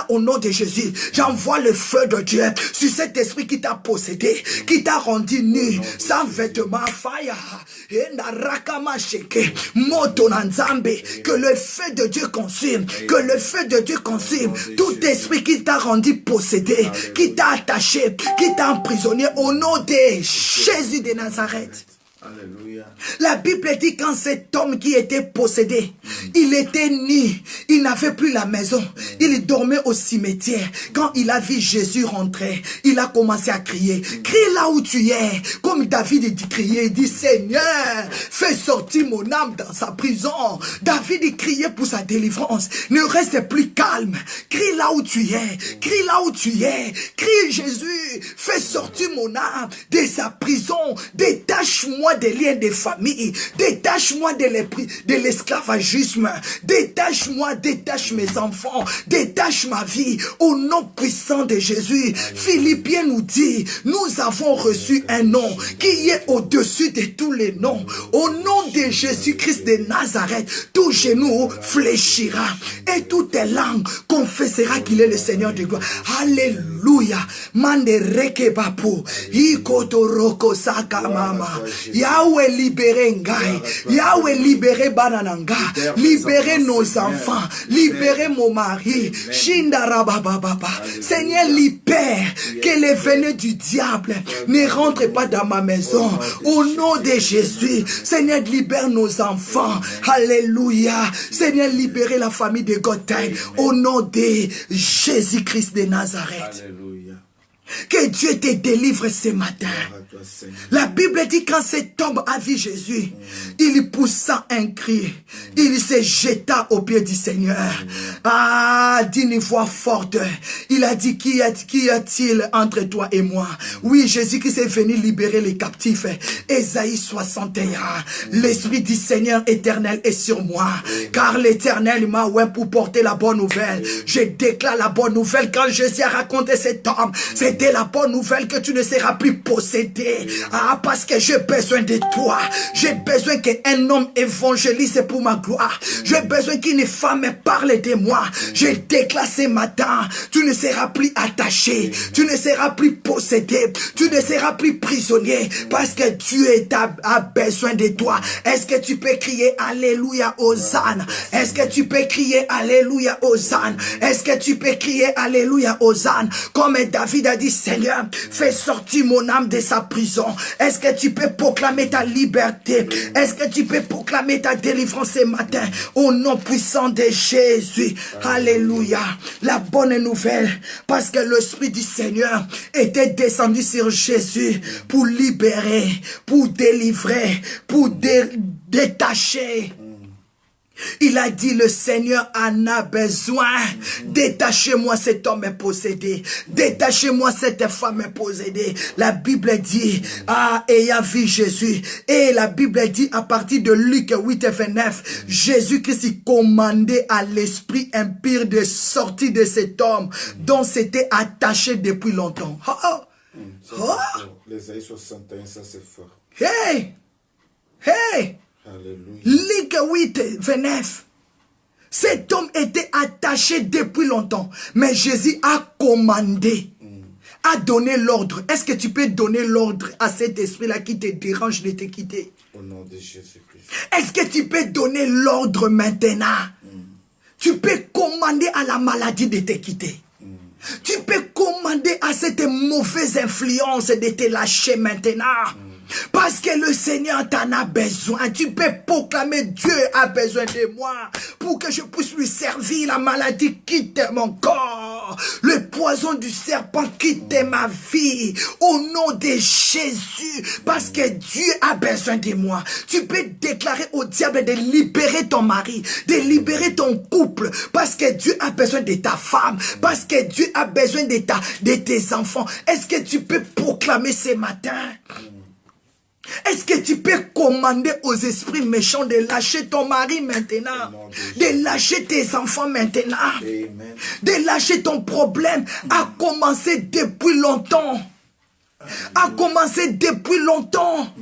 au nom de Jésus, j'envoie le feu de Dieu sur cet esprit qui t'a possédé, qui t'a rendu nu, sans vêtements, fire, que le feu de Dieu consume, que le feu de Dieu consume tout esprit qui t'a rendu possédé, qui t'a attaché, qui t'a emprisonné au nom de Jésus de Nazareth. Alléluia. La Bible dit quand cet homme qui était possédé, il était nu, il n'avait plus la maison, il dormait au cimetière. Quand il a vu Jésus rentrer, il a commencé à crier. Crie là où tu es, comme David dit crier, il dit Seigneur, fais sortir mon âme dans sa prison. David criait pour sa délivrance. Ne reste plus calme. Crie là où tu es, crie là où tu es, crie Jésus, fais sortir mon âme de sa prison, détache-moi des liens de famille, détache-moi de l'esclavagisme, détache-moi, détache mes enfants, détache ma vie, au nom puissant de Jésus. Philippiens nous dit, nous avons reçu un nom qui est au-dessus de tous les noms. Au nom de Jésus-Christ de Nazareth, tout genou fléchira et toute langue confessera qu'il est le Seigneur de gloire. Alléluia. Mandereke bapu, ikotoroko sakamama. Yahweh libérez Ngai, Yahweh libérez Banananga, libérez nos enfants, libérez mon mari, Shindarabababa. Seigneur, libère que les venin du diable ne rentrent pas dans ma maison. Au nom de Jésus, Seigneur, libère nos enfants. Alléluia. Seigneur, libérez la famille de Gothel. Au nom de Jésus-Christ de Nazareth. Alléluia. Que Dieu te délivre ce matin. La Bible dit quand cet homme a vu Jésus, il poussa un cri, il se jeta aux pieds du Seigneur. D'une voix forte, il a dit, qu'y a-t-il entre toi et moi? Oui, Jésus qui s'est venu libérer les captifs. Ésaïe 61, l'Esprit du Seigneur éternel est sur moi, car l'Éternel m'a oint pour porter la bonne nouvelle. Je déclare la bonne nouvelle. Quand Jésus a raconté cet homme, c'était la bonne nouvelle que tu ne seras plus possédé. Parce que j'ai besoin de toi. J'ai besoin qu'un homme évangélise pour ma gloire. J'ai besoin qu'une femme parle de moi. Je déclare ce matin, tu ne seras plus attaché, tu ne seras plus possédé, tu ne seras plus prisonnier, parce que Dieu a besoin de toi. Est-ce que tu peux crier Alléluia, Hosanna? Est-ce que tu peux crier Alléluia, Hosanna? Est-ce que tu peux crier Alléluia, Hosanna? Comme David a dit, Seigneur, fais sortir mon âme de sa prison. Est-ce que tu peux proclamer ta liberté? Est-ce que tu peux proclamer ta délivrance ce matin au nom puissant de Jésus? Alléluia. La bonne nouvelle, parce que l'Esprit du Seigneur était descendu sur Jésus pour libérer, pour délivrer, pour détacher. Il a dit, le Seigneur en a besoin. Détachez-moi cet homme possédé. Détachez-moi cette femme possédée. La Bible dit, ayant vu Jésus. Et la Bible dit, à partir de Luc 8 et 29, Jésus-Christ commandait à l'esprit impur de sortir de cet homme dont c'était attaché depuis longtemps. Les Ésaïe 61, ça c'est fort. Hey! Hey! Alléluia. Luc 8, 29. Cet homme était attaché depuis longtemps. Mais Jésus a commandé a donné l'ordre. Est-ce que tu peux donner l'ordre à cet esprit-là qui te dérange de te quitter? Au nom de Jésus-Christ. Est-ce que tu peux donner l'ordre maintenant? Tu peux commander à la maladie de te quitter. Tu peux commander à cette mauvaise influence de te lâcher maintenant. Parce que le Seigneur t'en a besoin. Tu peux proclamer Dieu a besoin de moi pour que je puisse lui servir. La maladie quitte mon corps. Le poison du serpent quitte ma vie. Au nom de Jésus. Parce que Dieu a besoin de moi. Tu peux déclarer au diable de libérer ton mari. De libérer ton couple. Parce que Dieu a besoin de ta femme. Parce que Dieu a besoin de tes enfants. Est-ce que tu peux proclamer ce matin? Est-ce que tu peux commander aux esprits méchants de lâcher ton mari maintenant? De lâcher tes enfants maintenant? Amen. De lâcher ton problème a commencé depuis longtemps. A commencé depuis longtemps.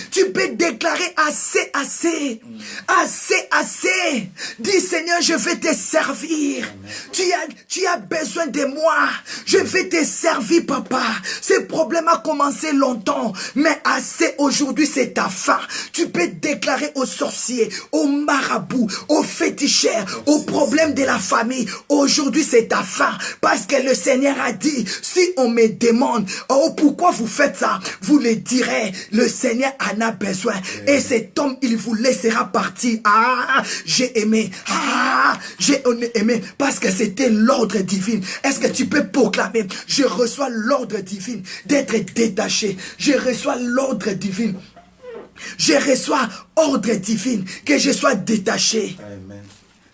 Tu peux déclarer assez, assez. Assez, assez. Dis Seigneur, je vais te servir. Tu as besoin de moi. Je vais te servir, papa. Ce problème a commencé longtemps. Mais assez aujourd'hui, c'est ta fin. Tu peux déclarer aux sorciers, aux marabouts, aux féticheurs, aux problèmes de la famille. Aujourd'hui, c'est ta fin. Parce que le Seigneur a dit, si on me demande, oh, pourquoi vous faites ça? Vous le direz, le Seigneur en a besoin. Et cet homme, il vous laissera partir. Ah, j'ai aimé. Ah, j'ai aimé. Parce que c'était l'ordre divin. Est-ce que tu peux proclamer? Je reçois l'ordre divin d'être détaché. Je reçois l'ordre divin. Je reçois ordre divin. Que je sois détaché. Amen.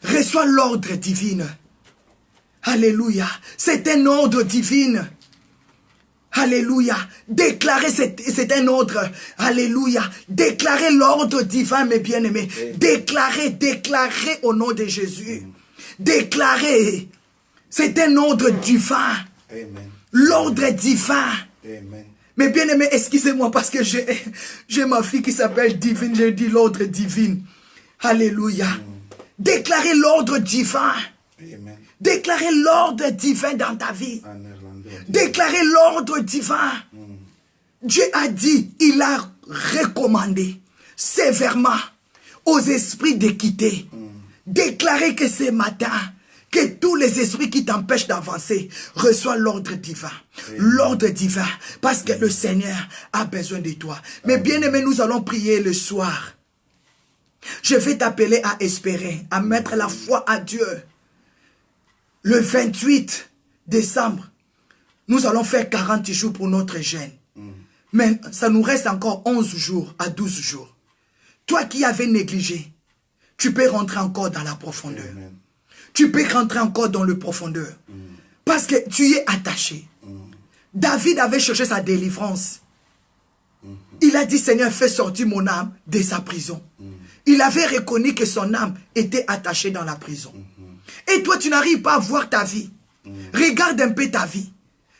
Reçois l'ordre divin. Alléluia. C'est un ordre divin. Alléluia. Déclarer, c'est un ordre. Alléluia. Déclarer l'ordre divin, mes bien-aimés. Déclarer au nom de Jésus. Déclarer. C'est un ordre divin. L'ordre divin. Amen. Mes bien-aimés, excusez-moi parce que j'ai ma fille qui s'appelle Divine. J'ai dit l'ordre divin. Alléluia. Déclarer l'ordre divin. Amen. Déclarer l'ordre divin dans ta vie. En néerlandais. Déclarer l'ordre divin. Dieu a dit, il a recommandé sévèrement aux esprits de quitter. Déclarer que ce matin, que tous les esprits qui t'empêchent d'avancer reçoivent l'ordre divin. L'ordre divin. Parce que le Seigneur a besoin de toi. Mais bien aimé, nous allons prier le soir. Je vais t'appeler à espérer, à mettre la foi à Dieu. Le 28 décembre, nous allons faire 40 jours pour notre jeûne. Mais ça nous reste encore 11 jours à 12 jours. Toi qui avais négligé, tu peux rentrer encore dans la profondeur. Amen. Tu peux rentrer encore dans le profondeur. Parce que tu y es attaché. David avait cherché sa délivrance. Il a dit, Seigneur, fais sortir mon âme de sa prison. Il avait reconnu que son âme était attachée dans la prison. Et toi, tu n'arrives pas à voir ta vie. Regarde un peu ta vie.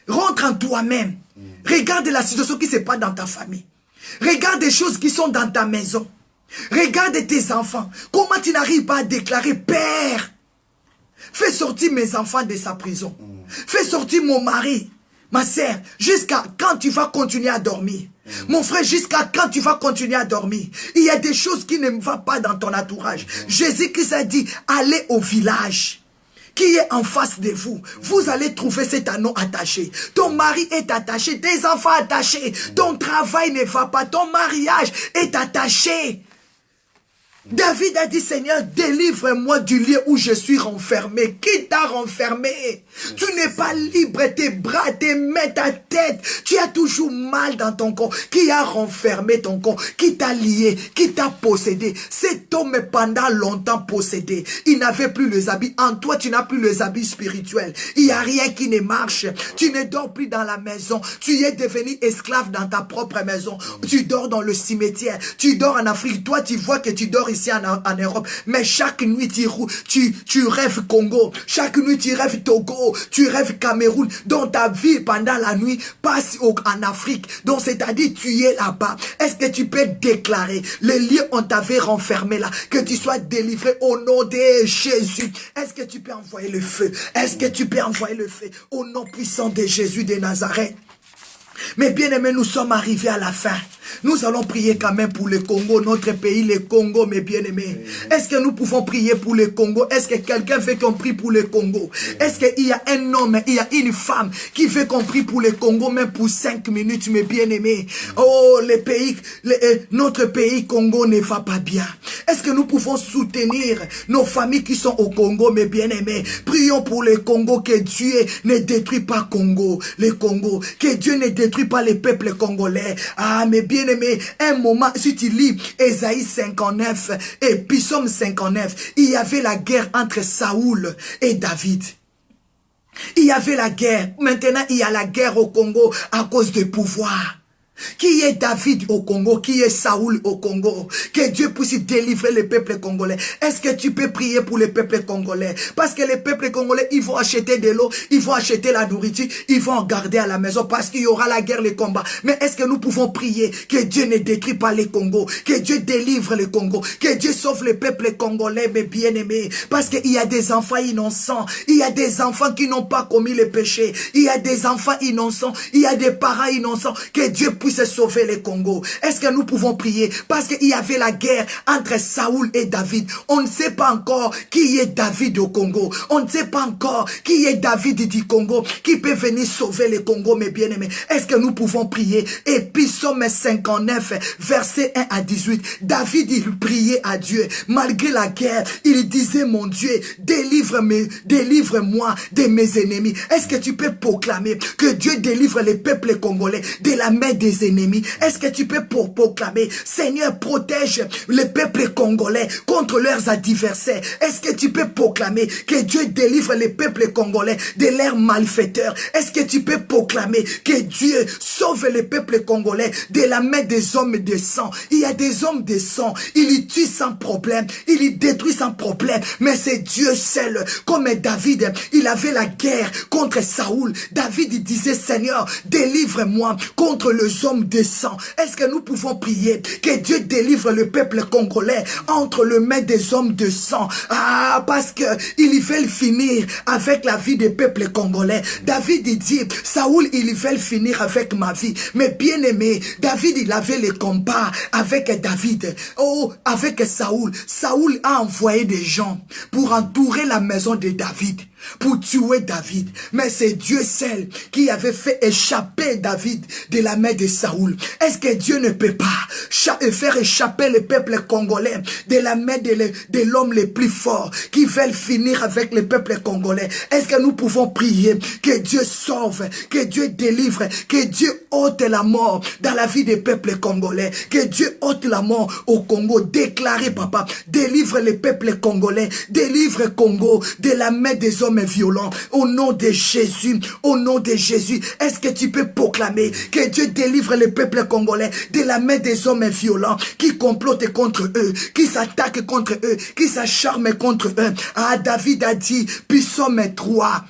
Rentre en toi-même. Regarde la situation qui se passe dans ta famille. Regarde les choses qui sont dans ta maison. Regarde tes enfants. Comment tu n'arrives pas à déclarer, Père, fais sortir mes enfants de sa prison. Fais sortir mon mari, ma sœur, jusqu'à quand tu vas continuer à dormir. Mon frère, jusqu'à quand tu vas continuer à dormir. Il y a des choses qui ne vont pas dans ton entourage. Jésus-Christ a dit, allez au village qui est en face de vous. Vous allez trouver cet anneau attaché. Ton mari est attaché, tes enfants attachés. Ton travail ne va pas, ton mariage est attaché. David a dit, Seigneur, délivre-moi du lieu où je suis renfermé. Qui t'a renfermé? Tu n'es pas libre, tes bras, tes mains, ta tête. Tu as toujours mal dans ton corps. Qui a renfermé ton corps? Qui t'a lié? Qui t'a possédé? Cet homme est pendant longtemps possédé. Il n'avait plus les habits. En toi, tu n'as plus les habits spirituels. Il n'y a rien qui ne marche. Tu ne dors plus dans la maison. Tu es devenu esclave dans ta propre maison. Tu dors dans le cimetière. Tu dors en Afrique. Toi, tu vois que tu dors ici ici en Europe. Mais chaque nuit, tu rêves Congo. Chaque nuit, tu rêves Togo. Tu rêves Cameroun. Donc ta vie pendant la nuit passe en Afrique. Donc c'est-à-dire tu es là-bas. Est-ce que tu peux déclarer les lieux on t'avait renfermé là, que tu sois délivré au nom de Jésus? Est-ce que tu peux envoyer le feu? Est-ce que tu peux envoyer le feu au nom puissant de Jésus de Nazareth? Mais bien aimés, nous sommes arrivés à la fin. Nous allons prier quand même pour le Congo, notre pays, le Congo, mes bien-aimés. Est-ce que nous pouvons prier pour le Congo? Est-ce que quelqu'un veut qu'on prie pour le Congo? Est-ce qu'il y a un homme, il y a une femme qui veut qu'on prie pour le Congo, même pour 5 minutes, mes bien-aimés? Oh, notre pays Congo ne va pas bien. Est-ce que nous pouvons soutenir nos familles qui sont au Congo, mes bien-aimés? Prions pour le Congo, que Dieu ne détruit pas Congo, le Congo. Que Dieu ne détruit pas les peuples congolais. Ah, mes bien-aimés, un moment, si tu lis Ésaïe 59 et Psaume 59, il y avait la guerre entre Saoul et David. Il y avait la guerre. Maintenant, il y a la guerre au Congo à cause du pouvoir. Qui est David au Congo? Qui est Saoul au Congo? Que Dieu puisse délivrer le peuple congolais. Est-ce que tu peux prier pour le peuple congolais? Parce que les peuples congolais, ils vont acheter de l'eau, ils vont acheter la nourriture, ils vont en garder à la maison parce qu'il y aura la guerre, les combats. Mais est-ce que nous pouvons prier que Dieu ne détruise pas les Congo, que Dieu délivre le Congo, que Dieu sauve le peuple congolais, mes bien-aimés? Parce qu'il y a des enfants innocents, il y a des enfants qui n'ont pas commis le péché, il y a des enfants innocents, il y a des parents innocents, que Dieu puisse sauver le Congo. Est-ce que nous pouvons prier? Parce qu'il y avait la guerre entre Saoul et David. On ne sait pas encore qui est David au Congo. On ne sait pas encore qui est David du Congo, qui peut venir sauver le Congo, mes bien-aimés. Est-ce que nous pouvons prier? Et puis Psaume 59, verset 1 à 18. David, il priait à Dieu. Malgré la guerre, il disait, mon Dieu, délivre-moi de mes ennemis. Est-ce que tu peux proclamer que Dieu délivre les peuples congolais de la main des ennemis? Est-ce que tu peux proclamer, Seigneur, protège les peuples congolais contre leurs adversaires? Est-ce que tu peux proclamer que Dieu délivre les peuples congolais de leurs malfaiteurs? Est-ce que tu peux proclamer que Dieu sauve les peuples congolais de la main des hommes de sang? Il y a des hommes de sang, ils tuent sans problème, ils détruisent sans problème, mais c'est Dieu seul. Comme David, il avait la guerre contre Saoul. David disait, Seigneur, délivre-moi contre les hommes de sang. Est-ce que nous pouvons prier que Dieu délivre le peuple congolais entre les mains des hommes de sang? Ah, parce que ils veulent finir avec la vie des peuples congolais. David dit, Saoul, ils veulent finir avec ma vie. Mais bien aimé, David, il avait le combat avec David. Oh, avec Saoul. Saoul a envoyé des gens pour entourer la maison de David, pour tuer David. Mais c'est Dieu seul qui avait fait échapper David de la main de Saoul. Est-ce que Dieu ne peut pas faire échapper le peuple congolais de la main de l'homme le plus fort qui veut finir avec le peuple congolais? Est-ce que nous pouvons prier que Dieu sauve, que Dieu délivre, que Dieu ôte la mort dans la vie des peuples congolais, que Dieu ôte la mort au Congo? Déclarez, papa, délivre le peuple congolais, délivre Congo de la main des hommes violents, au nom de Jésus, au nom de Jésus. Est-ce que tu peux proclamer que Dieu délivre le peuple congolais de la main des hommes violents qui complotent contre eux, qui s'attaquent contre eux, qui s'acharment contre eux? Ah, David a dit, Psaume 3,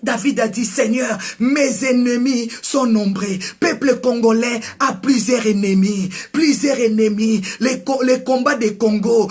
David a dit, Seigneur, mes ennemis sont nombreux. Peuple congolais a plusieurs ennemis. Plusieurs ennemis. Les combats des Congo,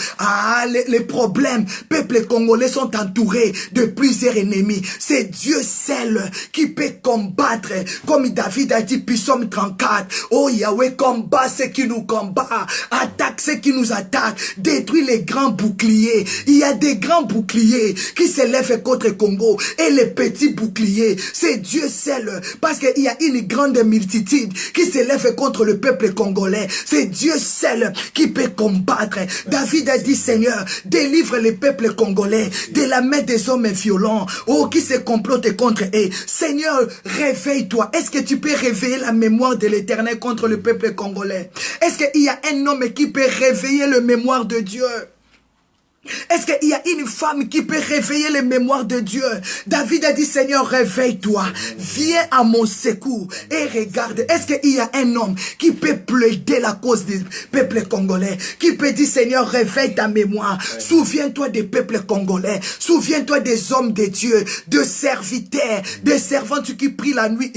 les problèmes. Peuple congolais sont entourés de plusieurs ennemis. C'est Dieu seul qui peut combattre. Comme David a dit, Psaume 34. Oh Yahweh, combat ceux qui nous combattent. Attaque ceux qui nous attaquent. Détruis les grands boucliers. Il y a des grands boucliers qui s'élèvent contre Congo. Et les petits bouclier, c'est Dieu seul, parce qu'il y a une grande multitude qui s'élève contre le peuple congolais. C'est Dieu seul qui peut combattre. David a dit, Seigneur, délivre le peuple congolais de la main des hommes violents, oh, qui se complotent contre eux. Seigneur, réveille-toi. Est-ce que tu peux réveiller la mémoire de l'Éternel contre le peuple congolais? Est-ce qu'il y a un homme qui peut réveiller la mémoire de Dieu? Est-ce qu'il y a une femme qui peut réveiller les mémoires de Dieu? David a dit, Seigneur, réveille-toi, viens à mon secours. Et regarde, est-ce qu'il y a un homme qui peut plaider la cause du peuple congolais, qui peut dire, Seigneur, réveille ta mémoire, souviens-toi des peuples congolais, souviens-toi des hommes de Dieu, de serviteurs, des servantes qui prient la nuit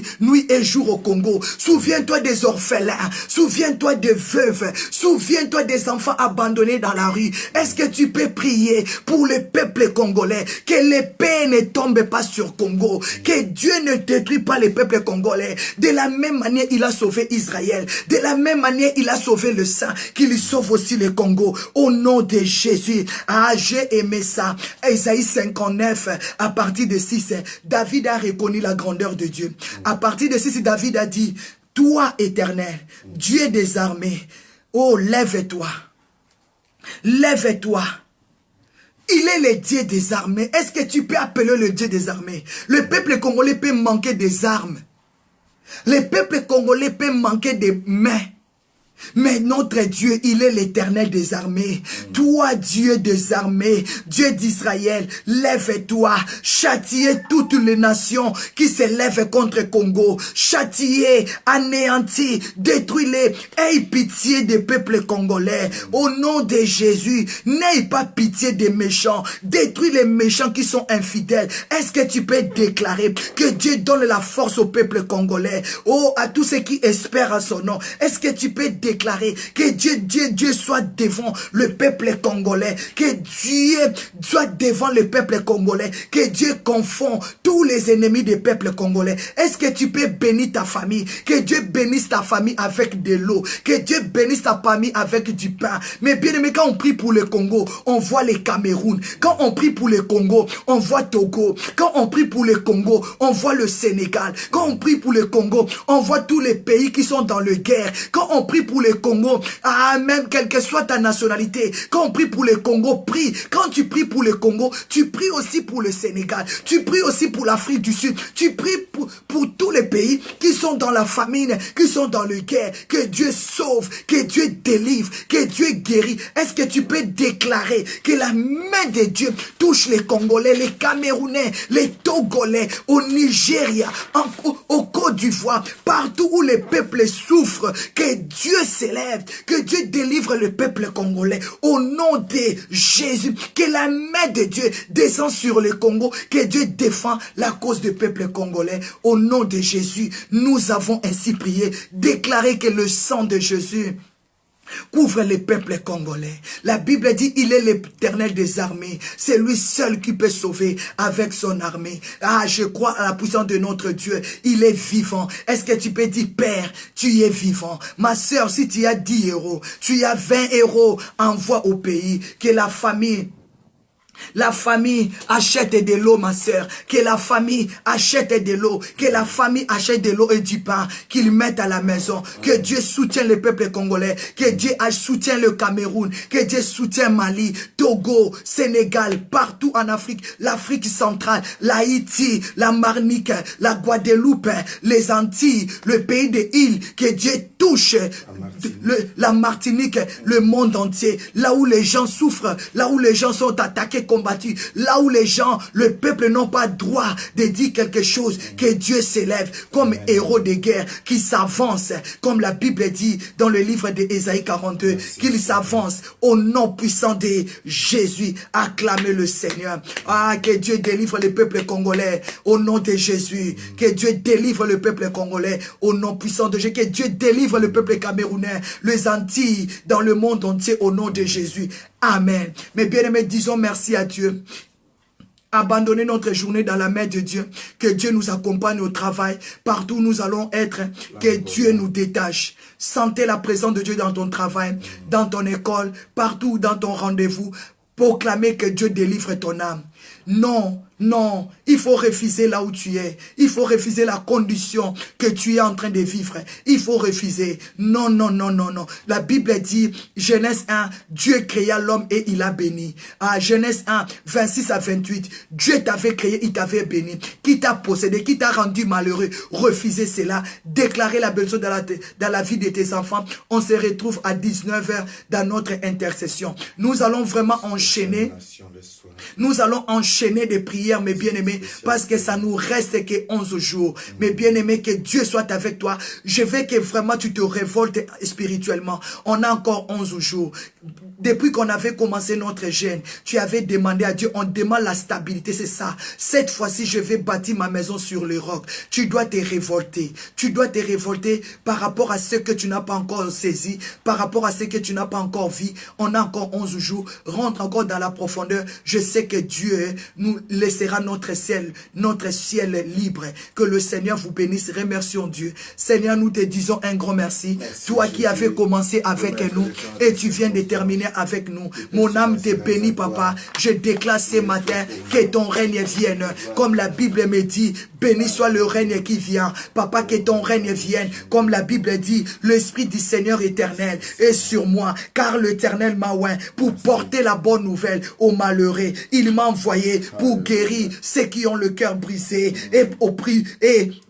et jour au Congo, souviens-toi des orphelins, souviens-toi des veuves, souviens-toi des enfants abandonnés dans la rue. Est-ce que tu peux prier pour le peuple congolais, que l'épée ne tombe pas sur Congo, que Dieu ne détruit pas le peuple congolais? De la même manière, il a sauvé Israël. De la même manière, il a sauvé le sang, qu'il sauve aussi le Congo. Au nom de Jésus. Ah, j'ai aimé ça. Isaïe 59, à partir de 6, David a reconnu la grandeur de Dieu. À partir de 6, David a dit, toi, Éternel, Dieu des armées, oh, lève-toi. Lève-toi. Il est le Dieu des armées. Est-ce que tu peux appeler le Dieu des armées? Le peuple congolais peut manquer des armes. Le peuple congolais peut manquer des mains. Mais notre Dieu, il est l'Éternel des armées. Toi, Dieu des armées, Dieu d'Israël, lève-toi, châtiez toutes les nations qui se lèvent contre Congo. Châtiez, anéantis, détruis-les. Aie pitié des peuples congolais. Au nom de Jésus, n'aie pas pitié des méchants. Détruis les méchants qui sont infidèles. Est-ce que tu peux déclarer que Dieu donne la force au peuple congolais? Oh, à tous ceux qui espèrent à son nom. Est-ce que tu peux déclarer que Dieu soit devant le peuple congolais, que Dieu soit devant le peuple congolais, que Dieu confond tous les ennemis du peuple congolais? Est-ce que tu peux bénir ta famille, que Dieu bénisse ta famille avec de l'eau, que Dieu bénisse ta famille avec du pain? Mais bien aimé, quand on prie pour le Congo, on voit les Cameroun. Quand on prie pour le Congo, on voit Togo. Quand on prie pour le Congo, on voit le Sénégal. Quand on prie pour le Congo, on voit tous les pays qui sont dans la guerre. Quand on prie pour le Congo, ah, même quelle que soit ta nationalité, quand on prie pour le Congo, prie. Quand tu pries pour le Congo, tu pries aussi pour le Sénégal, tu pries aussi pour l'Afrique du Sud, tu pries pour tous les pays qui sont dans la famine, qui sont dans le guerre. Que Dieu sauve, que Dieu délivre, que Dieu guérit. Est-ce que tu peux déclarer que la main de Dieu touche les Congolais, les Camerounais, les Togolais, au Nigeria, au Côte d'Ivoire, partout où les peuples souffrent, que Dieu s'élève, que Dieu délivre le peuple congolais au nom de Jésus, que la main de Dieu descend sur le Congo, que Dieu défend la cause du peuple congolais au nom de Jésus. Nous avons ainsi prié, déclaré que le sang de Jésus couvre les peuples congolais. La Bible dit, il est l'Éternel des armées. C'est lui seul qui peut sauver avec son armée. Ah, je crois à la puissance de notre Dieu. Il est vivant. Est-ce que tu peux dire, Père, tu es vivant? Ma soeur, si tu as 10 euros, tu as 20 euros, envoie au pays, que la famille achète de l'eau, ma soeur. Que la famille achète de l'eau. Que la famille achète de l'eau et du pain. Qu'ils mettent à la maison. Que Dieu soutienne le peuple congolais. Que Dieu soutienne le Cameroun. Que Dieu soutienne Mali, Togo, Sénégal, partout en Afrique. L'Afrique centrale, l'Haïti, la Martinique, la Guadeloupe, les Antilles, le pays des îles. Que Dieu touche la Martinique, le monde entier. Là où les gens souffrent, là où les gens sont attaqués, combattus, là où les gens, le peuple n'ont pas droit de dire quelque chose, que Dieu s'élève comme héros de guerre, qui s'avance, comme la Bible dit dans le livre d'Ésaïe 42, qu'il s'avance au nom puissant de Jésus. Acclamez le Seigneur. Ah, que Dieu délivre le peuple congolais au nom de Jésus. Que Dieu délivre le peuple congolais au nom puissant de Jésus. Que Dieu délivre le peuple camerounais, les Antilles, dans le monde entier au nom de Jésus. Amen. Mes bien-aimés, disons merci à Dieu. Abandonnez notre journée dans la main de Dieu. Que Dieu nous accompagne au travail. Partout où nous allons être. Que Dieu nous détache. Sentez la présence de Dieu dans ton travail, dans ton école, partout dans ton rendez-vous. Proclamez que Dieu délivre ton âme. Non, Non, il faut refuser là où tu es. Il faut refuser la condition que tu es en train de vivre. Il faut refuser. Non, non, non, non, non. La Bible dit, Genèse 1, Dieu créa l'homme et il a béni. À Genèse 1, 26 à 28, Dieu t'avait créé, il t'avait béni. Qui t'a possédé, qui t'a rendu malheureux. Refusez cela. Déclarez la bénédiction dans la vie de tes enfants. On se retrouve à 19h dans notre intercession. Nous allons vraiment enchaîner. Nous allons enchaîner des prières, mes bien-aimés, parce que ça nous reste que 11 jours. Mes bien-aimés, que Dieu soit avec toi. Je veux que vraiment tu te révoltes spirituellement. On a encore 11 jours. Depuis qu'on avait commencé notre jeûne, tu avais demandé à Dieu, on demande la stabilité, c'est ça. Cette fois-ci, je vais bâtir ma maison sur le roc. Tu dois te révolter. Tu dois te révolter par rapport à ce que tu n'as pas encore saisi, par rapport à ce que tu n'as pas encore vu. On a encore 11 jours. Rentre encore dans la profondeur. Je sais que Dieu nous laissera notre ciel libre. Que le Seigneur vous bénisse. Remercions Dieu. Seigneur, nous te disons un grand merci. Toi qui avais commencé avec nous et tu viens de terminer avec nous. Mon âme te bénit, papa. Je déclare ce matin que ton règne vienne. Comme la Bible me dit, béni soit le règne qui vient. Papa, que ton règne vienne. Comme la Bible dit, l'Esprit du Seigneur éternel est sur moi. Car l'Éternel m'a oint pour porter la bonne nouvelle aux malheureux. Il m'a envoyé pour guérir ceux qui ont le cœur brisé et pour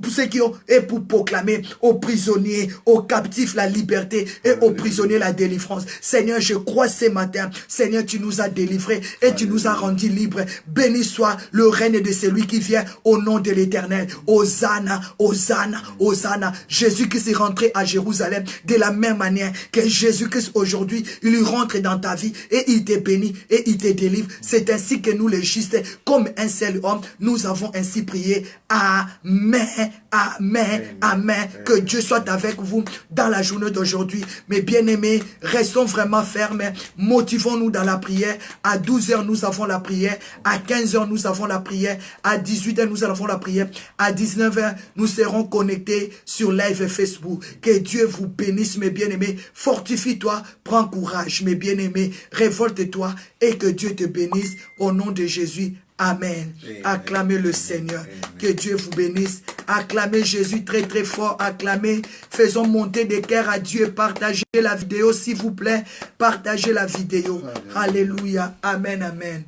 ceux qui ont et pour proclamer aux prisonniers, aux captifs la liberté et aux prisonniers la délivrance. Seigneur, je crois ce matin, Seigneur, tu nous as délivrés et tu nous as rendus libres. Béni soit le règne de celui qui vient au nom de l'Éternel. Hosanna, Hosanna, Hosanna. Jésus-Christ est rentré à Jérusalem de la même manière que Jésus-Christ aujourd'hui, il rentre dans ta vie et il te bénit et il te délivre. C'est ainsi que nous les justes, comme un seul homme, nous avons ainsi prié. Amen, amen, amen. Que Dieu soit avec vous dans la journée d'aujourd'hui. Mes bien-aimés, restons vraiment fermes. Motivons-nous dans la prière. À 12h, nous avons la prière. À 15h, nous avons la prière. À 18h, nous avons la prière. À 19h, nous serons connectés sur live Facebook. Que Dieu vous bénisse, mes bien-aimés. Fortifie-toi, prends courage, mes bien-aimés. Révolte-toi et que Dieu te bénisse au nom de Jésus. Amen. Acclamez le Seigneur. Amen. Que Dieu vous bénisse. Acclamez Jésus très très fort. Acclamez. Faisons monter des cœurs à Dieu. Partagez la vidéo s'il vous plaît. Partagez la vidéo. Alléluia. Amen. Amen.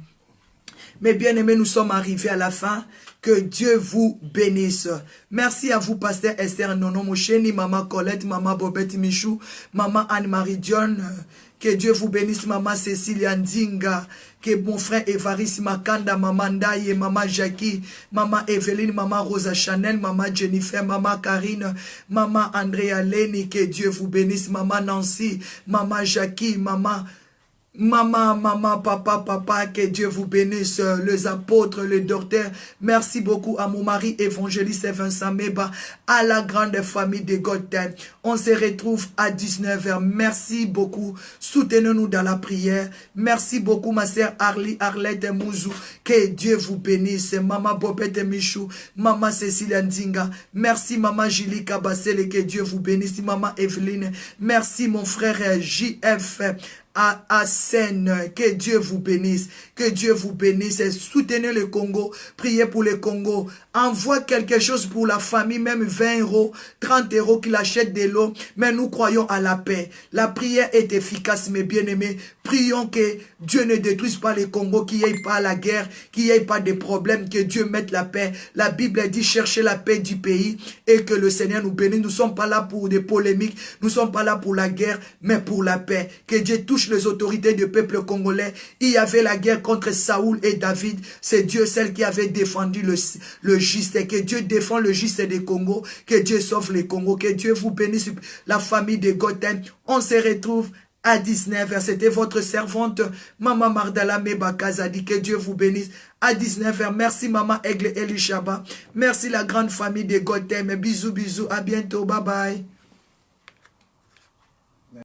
Mes bien-aimés, nous sommes arrivés à la fin. Que Dieu vous bénisse. Merci à vous, Pasteur Esther Nono Moucheni, Maman Colette, Maman Bobette Michou, Maman Anne-Marie Dion. Que Dieu vous bénisse, Maman Cécilia Ndinga. Que mon frère Evaris Makanda, Maman Ndaye, Maman Jackie, Maman Evelyne, Maman Rosa Chanel, Maman Jennifer, Maman Karine, Maman Andrea Leni. Que Dieu vous bénisse, Maman Nancy, Maman Jackie, Maman... Maman, papa, que Dieu vous bénisse, les apôtres, les docteurs. Merci beaucoup à mon mari évangéliste Vincent Meba, à la grande famille de Godheim. On se retrouve à 19h. Merci beaucoup. Soutenez-nous dans la prière. Merci beaucoup, ma sœur Arlette Mouzou. Que Dieu vous bénisse. Maman Bobette Michou, Maman Cécilia Ndinga. Merci, Maman Julie Kabassel. Que Dieu vous bénisse. Maman Evelyne. Merci, mon frère JF. À Seine, que Dieu vous bénisse, que Dieu vous bénisse, et soutenez le Congo, priez pour le Congo, envoie quelque chose pour la famille, même 20 €, 30 € qu'il achète de l'eau, mais nous croyons à la paix. La prière est efficace, mes bien-aimés. Prions que Dieu ne détruise pas le Congo, qu'il n'y ait pas la guerre, qu'il n'y ait pas de problème, que Dieu mette la paix. La Bible dit chercher la paix du pays et que le Seigneur nous bénisse. Nous ne sommes pas là pour des polémiques, nous ne sommes pas là pour la guerre, mais pour la paix. Que Dieu touche les autorités du peuple congolais. Il y avait la guerre contre Saoul et David. C'est Dieu celle qui avait défendu le juste. Et que Dieu défend le juste des Congo. Que Dieu sauve les Congo. Que Dieu vous bénisse, la famille de Godheim. On se retrouve à 19h. C'était votre servante, Maman Mardala Mebakazadi. Que Dieu vous bénisse. À 19h. Merci, Maman Aigle Elishaba. Merci, la grande famille de Godheim. Bisous, bisous. À bientôt. Bye bye.